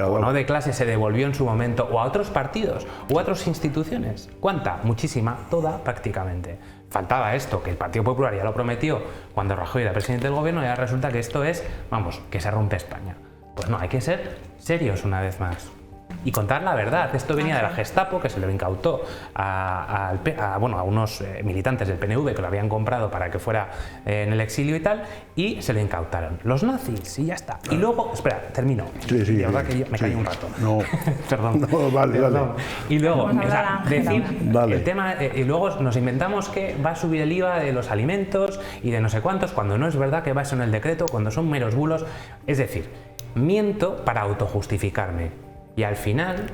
o no de clase se devolvió en su momento, o a otros partidos, o a otras instituciones? ¿Cuánta? Muchísima, toda prácticamente. Faltaba esto, que el Partido Popular ya lo prometió cuando Rajoy era presidente del gobierno, y ahora resulta que esto es, vamos, que se rompe España. Pues no, hay que ser serios una vez más. Y contar la verdad. Esto venía de la Gestapo, que se lo incautó a unos militantes del PNV que lo habían comprado para que fuera en el exilio y tal, y se lo incautaron. Los nazis, y ya está. Y luego, espera, termino. Sí, de verdad que me callo un rato. No. Perdón. No, vale. Y luego, decir Vale. el tema, y luego nos inventamos que va a subir el IVA de los alimentos y de no sé cuántos, cuando no es verdad que va eso en el decreto, cuando son meros bulos. Es decir, miento para autojustificarme. Y al final,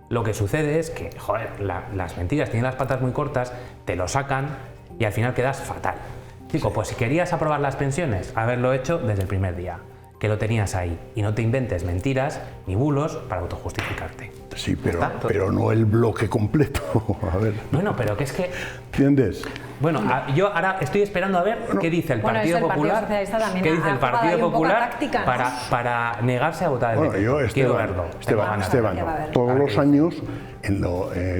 lo que sucede es que, joder, las mentiras tienen las patas muy cortas, te lo sacan y al final quedas fatal. Chico, pues si querías aprobar las pensiones, haberlo hecho desde el primer día, que lo tenías ahí, y no te inventes mentiras ni bulos para autojustificarte. Sí, pero no el bloque completo. A ver. Bueno, pero que es que... ¿Entiendes? Bueno, yo ahora estoy esperando a ver qué dice el Partido Popular, qué dice el Partido Popular para negarse a votar el Bueno, decreto. yo, Quiero verlo. Esteban, todos los años,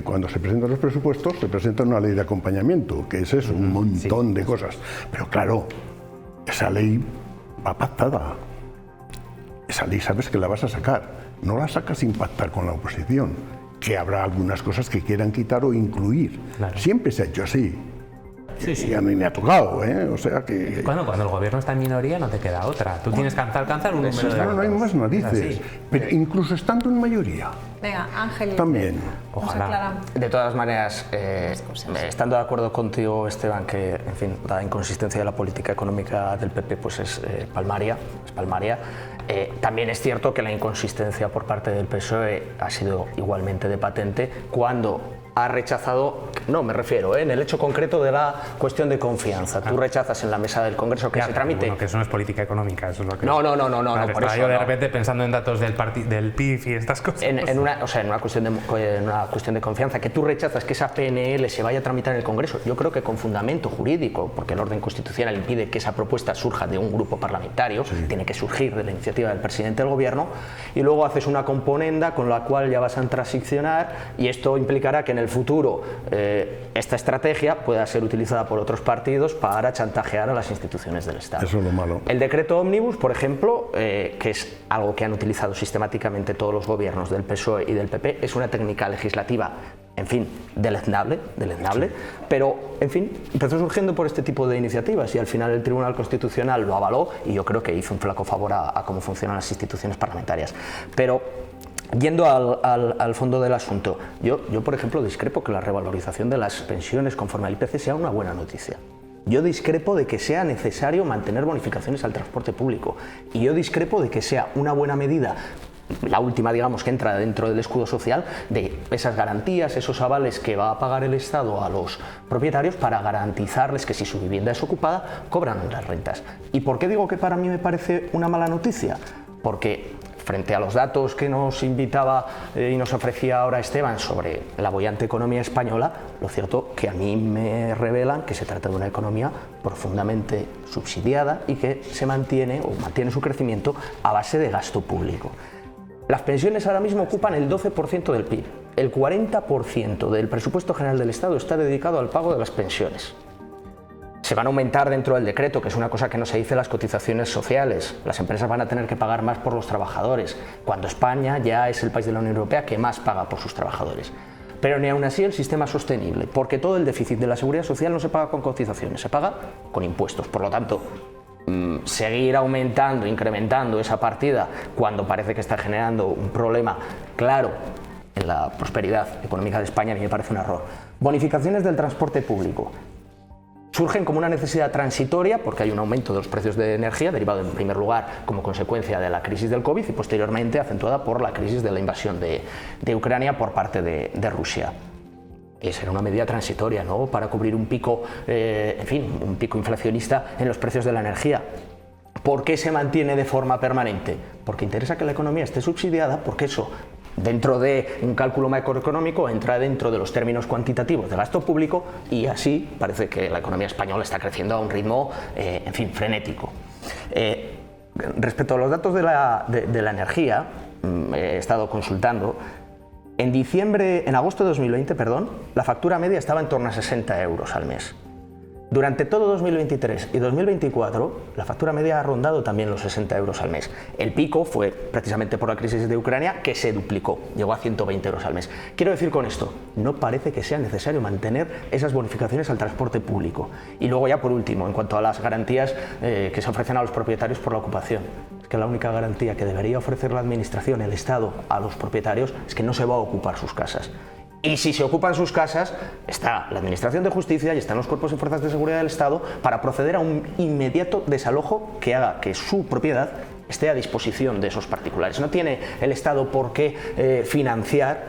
cuando se presentan los presupuestos, se presenta una ley de acompañamiento, que es eso, un montón de cosas. Pero claro, esa ley va pactada. Esa ley sabes que la vas a sacar. No la sacas sin pactar con la oposición, que habrá algunas cosas que quieran quitar o incluir. Claro. Siempre se ha hecho así. Sí. Y a mí me ha tocado, o sea que... Cuando el gobierno está en minoría no te queda otra. Tú tienes que alcanzar un número de votos. No hay más narices. Pero incluso estando en mayoría. Venga, Ángel. También. Ojalá. De todas maneras, estando de acuerdo contigo, Esteban, que, en fin, la inconsistencia de la política económica del PP pues es palmaria. También es cierto que la inconsistencia por parte del PSOE ha sido igualmente de patente cuando ha rechazado, no me refiero, en el hecho concreto de la cuestión de confianza. Tú rechazas en la mesa del Congreso que se tramite. Bueno, que eso no es política económica, eso es lo que... No, por eso yo de repente pensando en datos del PIB y estas cosas. En una cuestión de confianza, que tú rechazas que esa PNL se vaya a tramitar en el Congreso, yo creo que con fundamento jurídico, porque el orden constitucional impide que esa propuesta surja de un grupo parlamentario, tiene que surgir de la iniciativa del presidente del Gobierno, y luego haces una componenda con la cual ya vas a transicionar, y esto implicará que en el futuro esta estrategia pueda ser utilizada por otros partidos para chantajear a las instituciones del Estado. Eso es lo malo. El decreto ómnibus, por ejemplo, que es algo que han utilizado sistemáticamente todos los gobiernos del PSOE y del PP, es una técnica legislativa, en fin, deleznable, pero, en fin, empezó surgiendo por este tipo de iniciativas y al final el Tribunal Constitucional lo avaló y yo creo que hizo un flaco favor a cómo funcionan las instituciones parlamentarias. Pero yendo al fondo del asunto, yo, por ejemplo, discrepo que la revalorización de las pensiones conforme al IPC sea una buena noticia. Yo discrepo de que sea necesario mantener bonificaciones al transporte público y yo discrepo de que sea una buena medida, la última, digamos, que entra dentro del escudo social, de esas garantías, esos avales que va a pagar el Estado a los propietarios para garantizarles que si su vivienda es ocupada, cobran las rentas. ¿Y por qué digo que para mí me parece una mala noticia? Porque frente a los datos que nos invitaba y nos ofrecía ahora Esteban sobre la boyante economía española, lo cierto que a mí me revelan que se trata de una economía profundamente subsidiada y que se mantiene su crecimiento a base de gasto público. Las pensiones ahora mismo ocupan el 12% del PIB. El 40% del presupuesto general del Estado está dedicado al pago de las pensiones. Se van a aumentar dentro del decreto, que es una cosa que no se dice, las cotizaciones sociales. Las empresas van a tener que pagar más por los trabajadores, cuando España ya es el país de la Unión Europea que más paga por sus trabajadores. Pero ni aún así el sistema es sostenible, porque todo el déficit de la seguridad social no se paga con cotizaciones, se paga con impuestos. Por lo tanto, seguir aumentando, incrementando esa partida cuando parece que está generando un problema claro en la prosperidad económica de España, a mí me parece un error. Bonificaciones del transporte público. Surgen como una necesidad transitoria porque hay un aumento de los precios de energía derivado en primer lugar como consecuencia de la crisis del COVID y posteriormente acentuada por la crisis de la invasión de Ucrania por parte de Rusia. Esa era una medida transitoria, ¿no?, para cubrir un pico, un pico inflacionista en los precios de la energía. ¿Por qué se mantiene de forma permanente? Porque interesa que la economía esté subsidiada, porque eso, dentro de un cálculo macroeconómico, entra dentro de los términos cuantitativos de gasto público y así parece que la economía española está creciendo a un ritmo, frenético. Respecto a los datos de la energía, he estado consultando. En agosto de 2020, la factura media estaba en torno a 60 euros al mes. Durante todo 2023 y 2024, la factura media ha rondado también los 60 euros al mes. El pico fue precisamente por la crisis de Ucrania, que se duplicó, llegó a 120 euros al mes. Quiero decir con esto, no parece que sea necesario mantener esas bonificaciones al transporte público. Y luego ya por último, en cuanto a las garantías que se ofrecen a los propietarios por la ocupación. Es que la única garantía que debería ofrecer la Administración, el Estado, a los propietarios es que no se va a ocupar sus casas. Y si se ocupan sus casas, está la Administración de Justicia y están los cuerpos y fuerzas de seguridad del Estado para proceder a un inmediato desalojo que haga que su propiedad esté a disposición de esos particulares. No tiene el Estado por qué financiar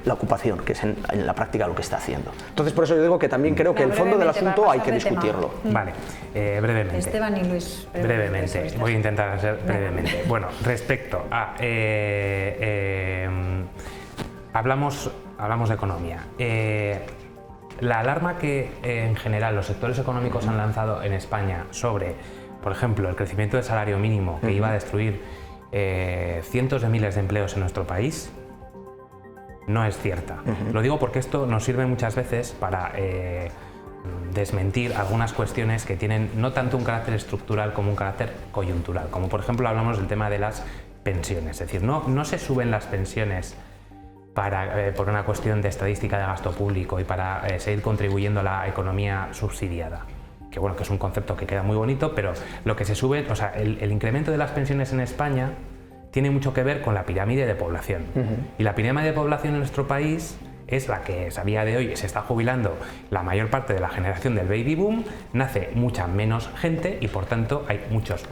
la ocupación, que es en la práctica lo que está haciendo. Entonces, por eso yo digo que también creo que el fondo del asunto hay que discutirlo. Vale, brevemente. Esteban y Luis. Brevemente, voy a intentar hacer brevemente. Bueno, respecto a... Hablamos de economía. La alarma que en general los sectores económicos han lanzado en España sobre, por ejemplo, el crecimiento del salario mínimo que iba a destruir cientos de miles de empleos en nuestro país, no es cierta. Lo digo porque esto nos sirve muchas veces para desmentir algunas cuestiones que tienen no tanto un carácter estructural como un carácter coyuntural. Como por ejemplo hablamos del tema de las pensiones. Es decir, no se suben las pensiones por una cuestión de estadística de gasto público y para seguir contribuyendo a la economía subsidiada. Que bueno, que es un concepto que queda muy bonito, pero lo que se sube, o sea, el incremento de las pensiones en España tiene mucho que ver con la pirámide de población. Y la pirámide de población en nuestro país es la que a día de hoy se está jubilando la mayor parte de la generación del baby boom, nace mucha menos gente y por tanto hay muchas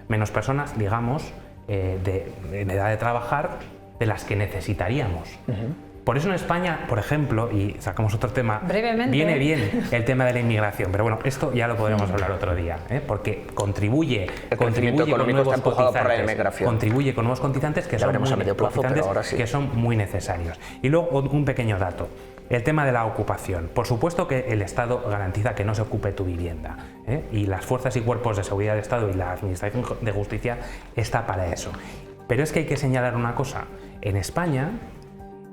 menos personas, digamos, en edad de trabajar de las que necesitaríamos. Por eso en España, por ejemplo, y sacamos otro tema, viene bien el tema de la inmigración, pero bueno, esto ya lo podremos hablar otro día, porque contribuye con nuevos cotizantes que son muy necesarios. Y luego un pequeño dato. El tema de la ocupación. Por supuesto que el Estado garantiza que no se ocupe tu vivienda, y las fuerzas y cuerpos de seguridad del Estado y la Administración de Justicia está para eso. Pero es que hay que señalar una cosa. En España,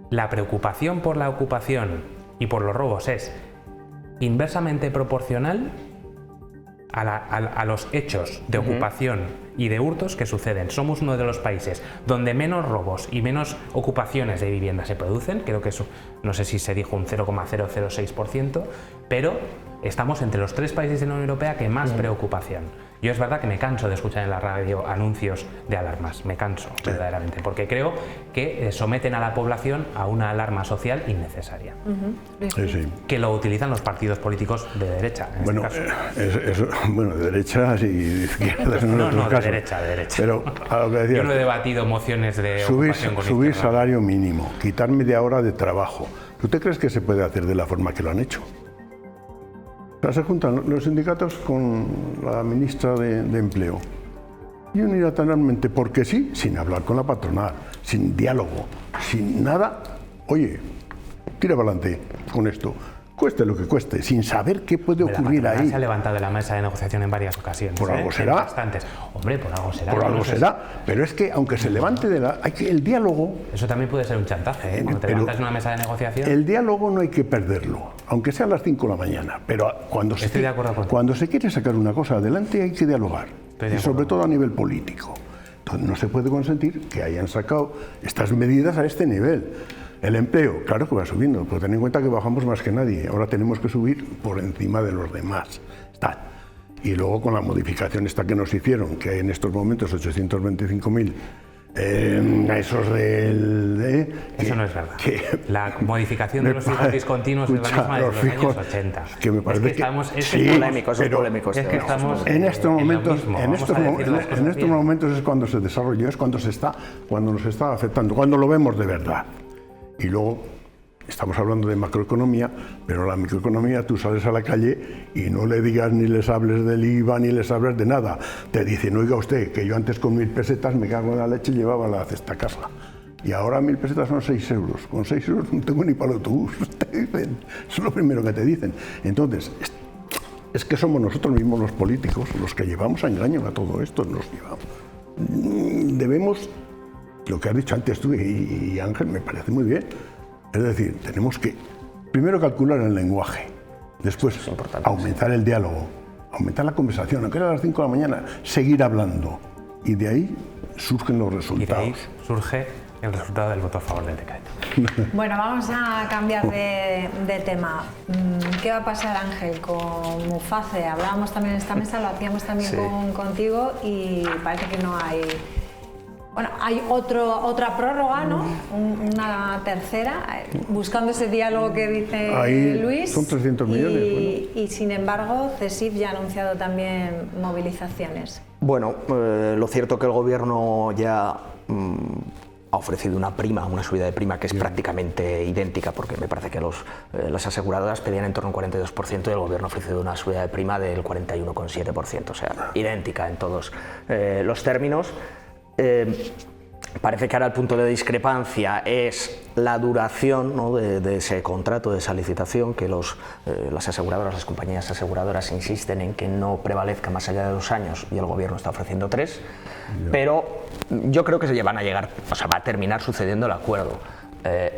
la preocupación por la ocupación y por los robos es inversamente proporcional a los hechos de ocupación y de hurtos que suceden. Somos uno de los países donde menos robos y menos ocupaciones de vivienda se producen. Creo que eso, no sé si se dijo un 0,006%, pero estamos entre los 3 países de la Unión Europea que más preocupación. Yo es verdad que me canso de escuchar en la radio anuncios de alarmas, me canso verdaderamente, porque creo que someten a la población a una alarma social innecesaria, que lo utilizan los partidos políticos de derecha. Bueno, de derecha y de izquierda. No, de derecha. Pero, a lo que decías, yo no he debatido mociones de ocupación con subir salario mínimo, quitar media hora de trabajo. ¿Tú te crees que se puede hacer de la forma que lo han hecho? Se juntan los sindicatos con la ministra de Empleo y unilateralmente, porque sí, sin hablar con la patronal, sin diálogo, sin nada. Oye, tira para adelante con esto. cueste lo que cueste, sin saber qué puede ocurrir ahí. Se ha levantado de la mesa de negociación en varias ocasiones. Por algo será. Bastantes. Hombre, por algo será. Por algo será. Pero es que aunque se levante el diálogo... Eso también puede ser un chantaje, ¿eh? Cuando te levantas de una mesa de negociación... El diálogo no hay que perderlo, aunque sea a las 5 de la mañana. Pero cuando se quiere sacar una cosa adelante hay que dialogar. Y sobre todo a nivel político. Entonces no se puede consentir que hayan sacado estas medidas a este nivel. El empleo, claro que va subiendo, pero ten en cuenta que bajamos más que nadie. Ahora tenemos que subir por encima de los demás. Y luego con la modificación esta que nos hicieron, que hay en estos momentos 825.000, esos del... Eso no es verdad. La modificación de los fijos discontinuos es la misma de los años 80. Que me parece es que estamos... Sí, polémicos. Es que estamos en estos momentos es cuando se desarrolló, es cuando nos está afectando, cuando lo vemos de verdad. Y luego estamos hablando de macroeconomía, pero la microeconomía tú sales a la calle y no le digas ni les hables del IVA ni les hables de nada. Te dicen, oiga usted, que yo antes con 1.000 pesetas me cago en la leche y llevaba la cesta a casa. Y ahora 1.000 pesetas son 6 euros. Con 6 euros no tengo ni para el autobús. Te dicen, eso es lo primero que te dicen. Entonces, es que somos nosotros mismos los políticos los que llevamos a engaño a todo esto. Nos llevamos. Debemos... Lo que has dicho antes tú y Ángel me parece muy bien. Es decir, tenemos que primero calcular el lenguaje, después aumentar el diálogo, aumentar la conversación, aunque era a las 5 de la mañana, seguir hablando. Y de ahí surgen los resultados. Y de ahí surge el resultado del voto a favor del decreto. Bueno, vamos a cambiar de tema. ¿Qué va a pasar, Ángel, con Muface? Hablábamos también en esta mesa, lo hacíamos también contigo y parece que no hay... Bueno, hay otra prórroga, ¿no? Una tercera, buscando ese diálogo que dice ahí Luis. Son 300 millones. Y sin embargo, CESIF ya ha anunciado también movilizaciones. Bueno, lo cierto que el Gobierno ya ha ofrecido una prima, una subida de prima que es prácticamente idéntica, porque me parece que las aseguradoras pedían en torno a un 42% y el Gobierno ha ofrecido una subida de prima del 41,7%, o sea, idéntica en todos los términos. Parece que ahora el punto de discrepancia es la duración, ¿no?, de ese contrato, de esa licitación, que las aseguradoras, las compañías aseguradoras insisten en que no prevalezca más allá de 2 años y el Gobierno está ofreciendo 3, pero yo creo que va a terminar sucediendo el acuerdo.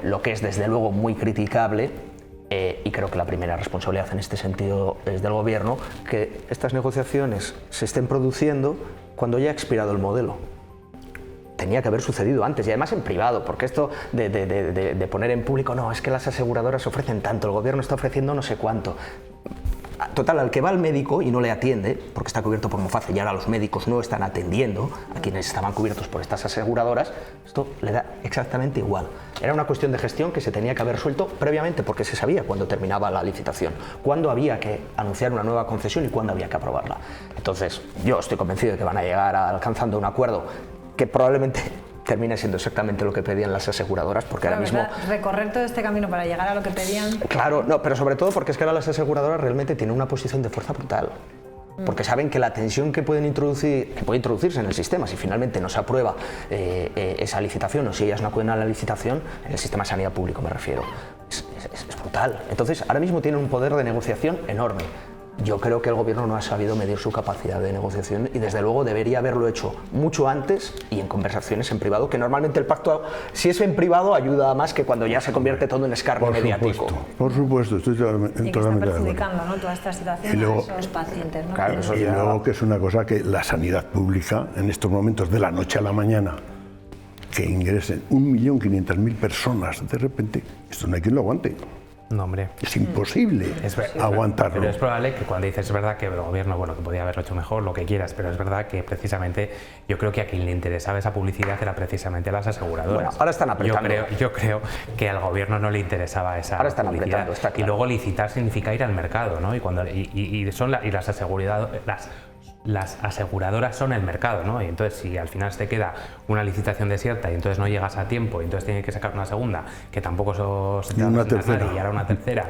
Lo que es desde luego muy criticable, y creo que la primera responsabilidad en este sentido es del Gobierno, que estas negociaciones se estén produciendo cuando ya ha expirado el modelo. Tenía que haber sucedido antes y además en privado, porque esto de poner en público, no, es que las aseguradoras ofrecen tanto, el Gobierno está ofreciendo no sé cuánto. Total, al que va al médico y no le atiende, porque está cubierto por Muface y ahora los médicos no están atendiendo a quienes estaban cubiertos por estas aseguradoras, esto le da exactamente igual. Era una cuestión de gestión que se tenía que haber resuelto previamente, porque se sabía cuándo terminaba la licitación, cuándo había que anunciar una nueva concesión y cuándo había que aprobarla. Entonces, yo estoy convencido de que van a llegar alcanzando un acuerdo que probablemente termine siendo exactamente lo que pedían las aseguradoras, porque ahora mismo... Recorrer todo este camino para llegar a lo que pedían... Claro, no, pero sobre todo porque es que ahora las aseguradoras realmente tienen una posición de fuerza brutal. Porque saben que la tensión que puede introducirse en el sistema, si finalmente no se aprueba esa licitación o si ellas no acuden a la licitación, en el sistema de sanidad público me refiero, es brutal. Entonces, ahora mismo tienen un poder de negociación enorme. Yo creo que el Gobierno no ha sabido medir su capacidad de negociación y desde luego debería haberlo hecho mucho antes y en conversaciones en privado, que normalmente el pacto, si es en privado, ayuda más que cuando ya se convierte todo en escarnio mediático. Por supuesto, estoy totalmente de acuerdo. Y que está perjudicando, ¿no?, toda esta situación a esos pacientes, ¿no? Claro, y luego que es una cosa que la sanidad pública, en estos momentos de la noche a la mañana, que ingresen 1.500.000 personas de repente, esto no hay quien lo aguante. No, hombre. Es imposible aguantarlo. Pero es probable que cuando dices es verdad que el Gobierno, bueno, que podía haberlo hecho mejor, lo que quieras, pero es verdad que precisamente yo creo que a quien le interesaba esa publicidad era precisamente a las aseguradoras. Bueno, ahora están apretando. Yo creo que al Gobierno no le interesaba esa ahora están publicidad. Apretando, está claro. Y luego licitar significa ir al mercado, ¿no? Las aseguradoras son el mercado, ¿no? Y entonces si al final te queda una licitación desierta y entonces no llegas a tiempo y entonces tienes que sacar una segunda que tampoco se te da una tercera y ahora una tercera,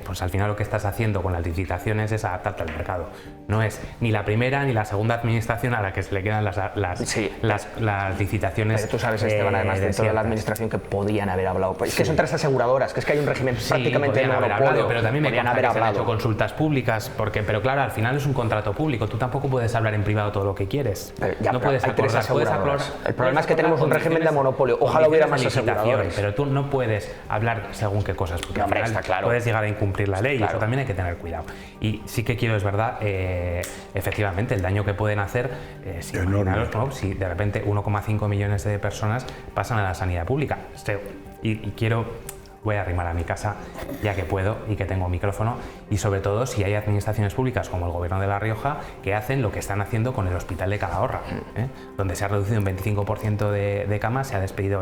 pues al final lo que estás haciendo con las licitaciones es adaptarte al mercado. No es ni la primera ni la segunda administración a la que se le quedan las licitaciones. Pero tú sabes, Esteban, además dentro de la administración que podían haber hablado. Es que son 3 aseguradoras, que es que hay un régimen prácticamente de monopolio. Pero también me consta que se han hecho consultas públicas, pero claro, al final es un contrato público. Tú tampoco puedes hablar en privado todo lo que quieres. No puedes acordar. El problema es que tenemos un régimen de monopolio. Ojalá hubiera más aseguradores. Pero tú no puedes hablar según qué cosas, porque hombre, está claro. Puedes llegar a incumplir la ley, y eso también hay que tener cuidado. Y sí que quiero, es verdad, efectivamente, el daño que pueden hacer, si de repente 1,5 millones de personas pasan a la sanidad pública. Voy a arrimar a mi casa ya que puedo y que tengo micrófono, y sobre todo si hay administraciones públicas como el Gobierno de La Rioja que hacen lo que están haciendo con el Hospital de Calahorra, donde se ha reducido un 25% de camas, se ha despedido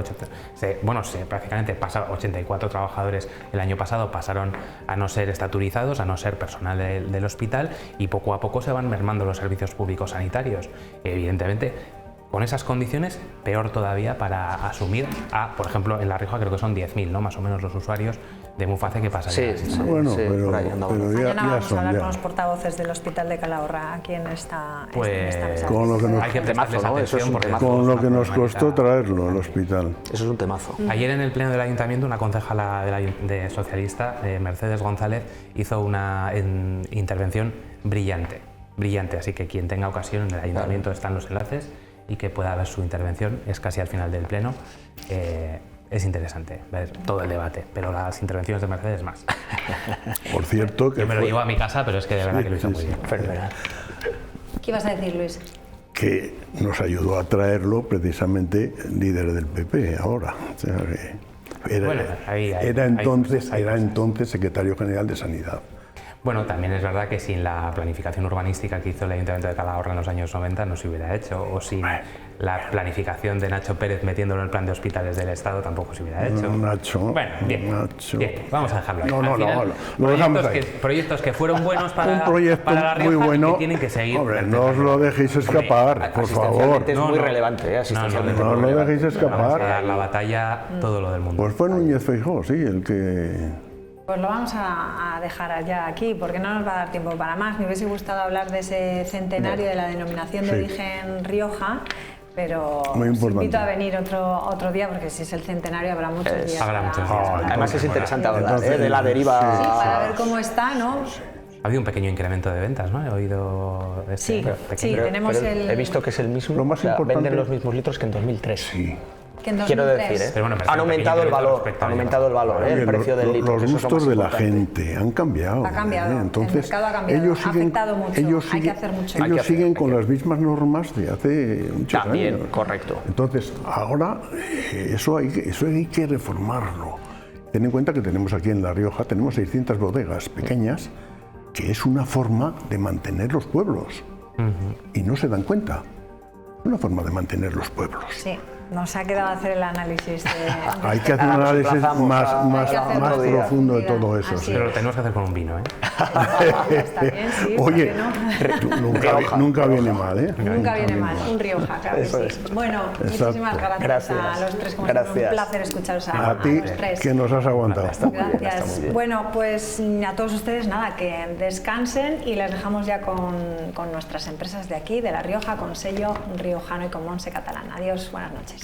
prácticamente 84 trabajadores el año pasado pasaron a no ser estaturizados, a no ser personal del hospital, y poco a poco se van mermando los servicios públicos sanitarios. Evidentemente, con esas condiciones, peor todavía para asumir por ejemplo, en La Rioja creo que son 10.000, ¿no? Más o menos los usuarios de Muface que pasarían. Mañana vamos a hablar con los portavoces del Hospital de Calahorra aquí en esta mesa. Con lo que nos costó traerlo al hospital. Eso es un temazo. Ayer en el pleno del ayuntamiento una concejala de socialista, Mercedes González, hizo una intervención brillante, así que quien tenga ocasión en el ayuntamiento están los enlaces y que pueda ver su intervención, es casi al final del pleno. Es interesante ver todo el debate, pero las intervenciones de Mercedes más. Por cierto, que yo me lo llevo a mi casa, pero es que de verdad que lo hizo muy bien. ¿Qué ibas a decir, Luis? Que nos ayudó a traerlo precisamente líder del PP ahora. O sea, era entonces secretario general de Sanidad. Bueno, también es verdad que sin la planificación urbanística que hizo el Ayuntamiento de Calahorra en los años 90 no se hubiera hecho, o sin la planificación de Nacho Pérez metiéndolo en el plan de hospitales del Estado tampoco se hubiera hecho. Bien, vamos a dejarlo ahí. Proyectos que fueron buenos para La Rioja, muy bueno, que tienen que seguir. Hombre, no os lo dejéis escapar, por favor. Es muy relevante, asistencialmente. No os lo dejéis escapar. Vamos a dar la batalla, todo lo del mundo. Pues fue Núñez Feijóo, sí, el que... Pues lo vamos a dejar ya aquí, porque no nos va a dar tiempo para más. Me hubiese gustado hablar de ese centenario de la denominación de origen Rioja, pero os invito a venir otro día, porque si es el centenario habrá muchos días. Además es interesante hablar de la deriva. Sí, para ver cómo está, ¿no? Ha habido un pequeño incremento de ventas, ¿no? He oído... tenemos he visto que es el mismo, lo más importante, venden los mismos litros que en 2003. Sí. Quiero decir, han aumentado el valor, el precio del litro. Los gustos de la gente han cambiado. Ha cambiado, entonces, el mercado ha cambiado, ha afectado mucho, hay que hacer mucho. Ellos siguen con las mismas normas de hace muchos años. Correcto. Entonces, ahora eso hay que reformarlo. Ten en cuenta que tenemos aquí en La Rioja, tenemos 600 bodegas pequeñas, que es una forma de mantener los pueblos. Y no se dan cuenta. Es una forma de mantener los pueblos. Sí. Nos ha quedado hacer el análisis hay que hacer un análisis más profundo de todo eso. Pero lo tenemos que hacer con un vino, ¿eh? Está bien, sí. Oye, nunca viene mal, ¿eh? Nunca viene mal. Un Rioja, claro que sí. Bueno, muchísimas gracias a los tres. Como siempre, un placer escucharos a ti, los tres. Que nos has aguantado. Gracias. Bueno, pues a todos ustedes, nada, que descansen y les dejamos ya con nuestras empresas de aquí, de La Rioja, con sello riojano y con Montse Catalán. Adiós, buenas noches.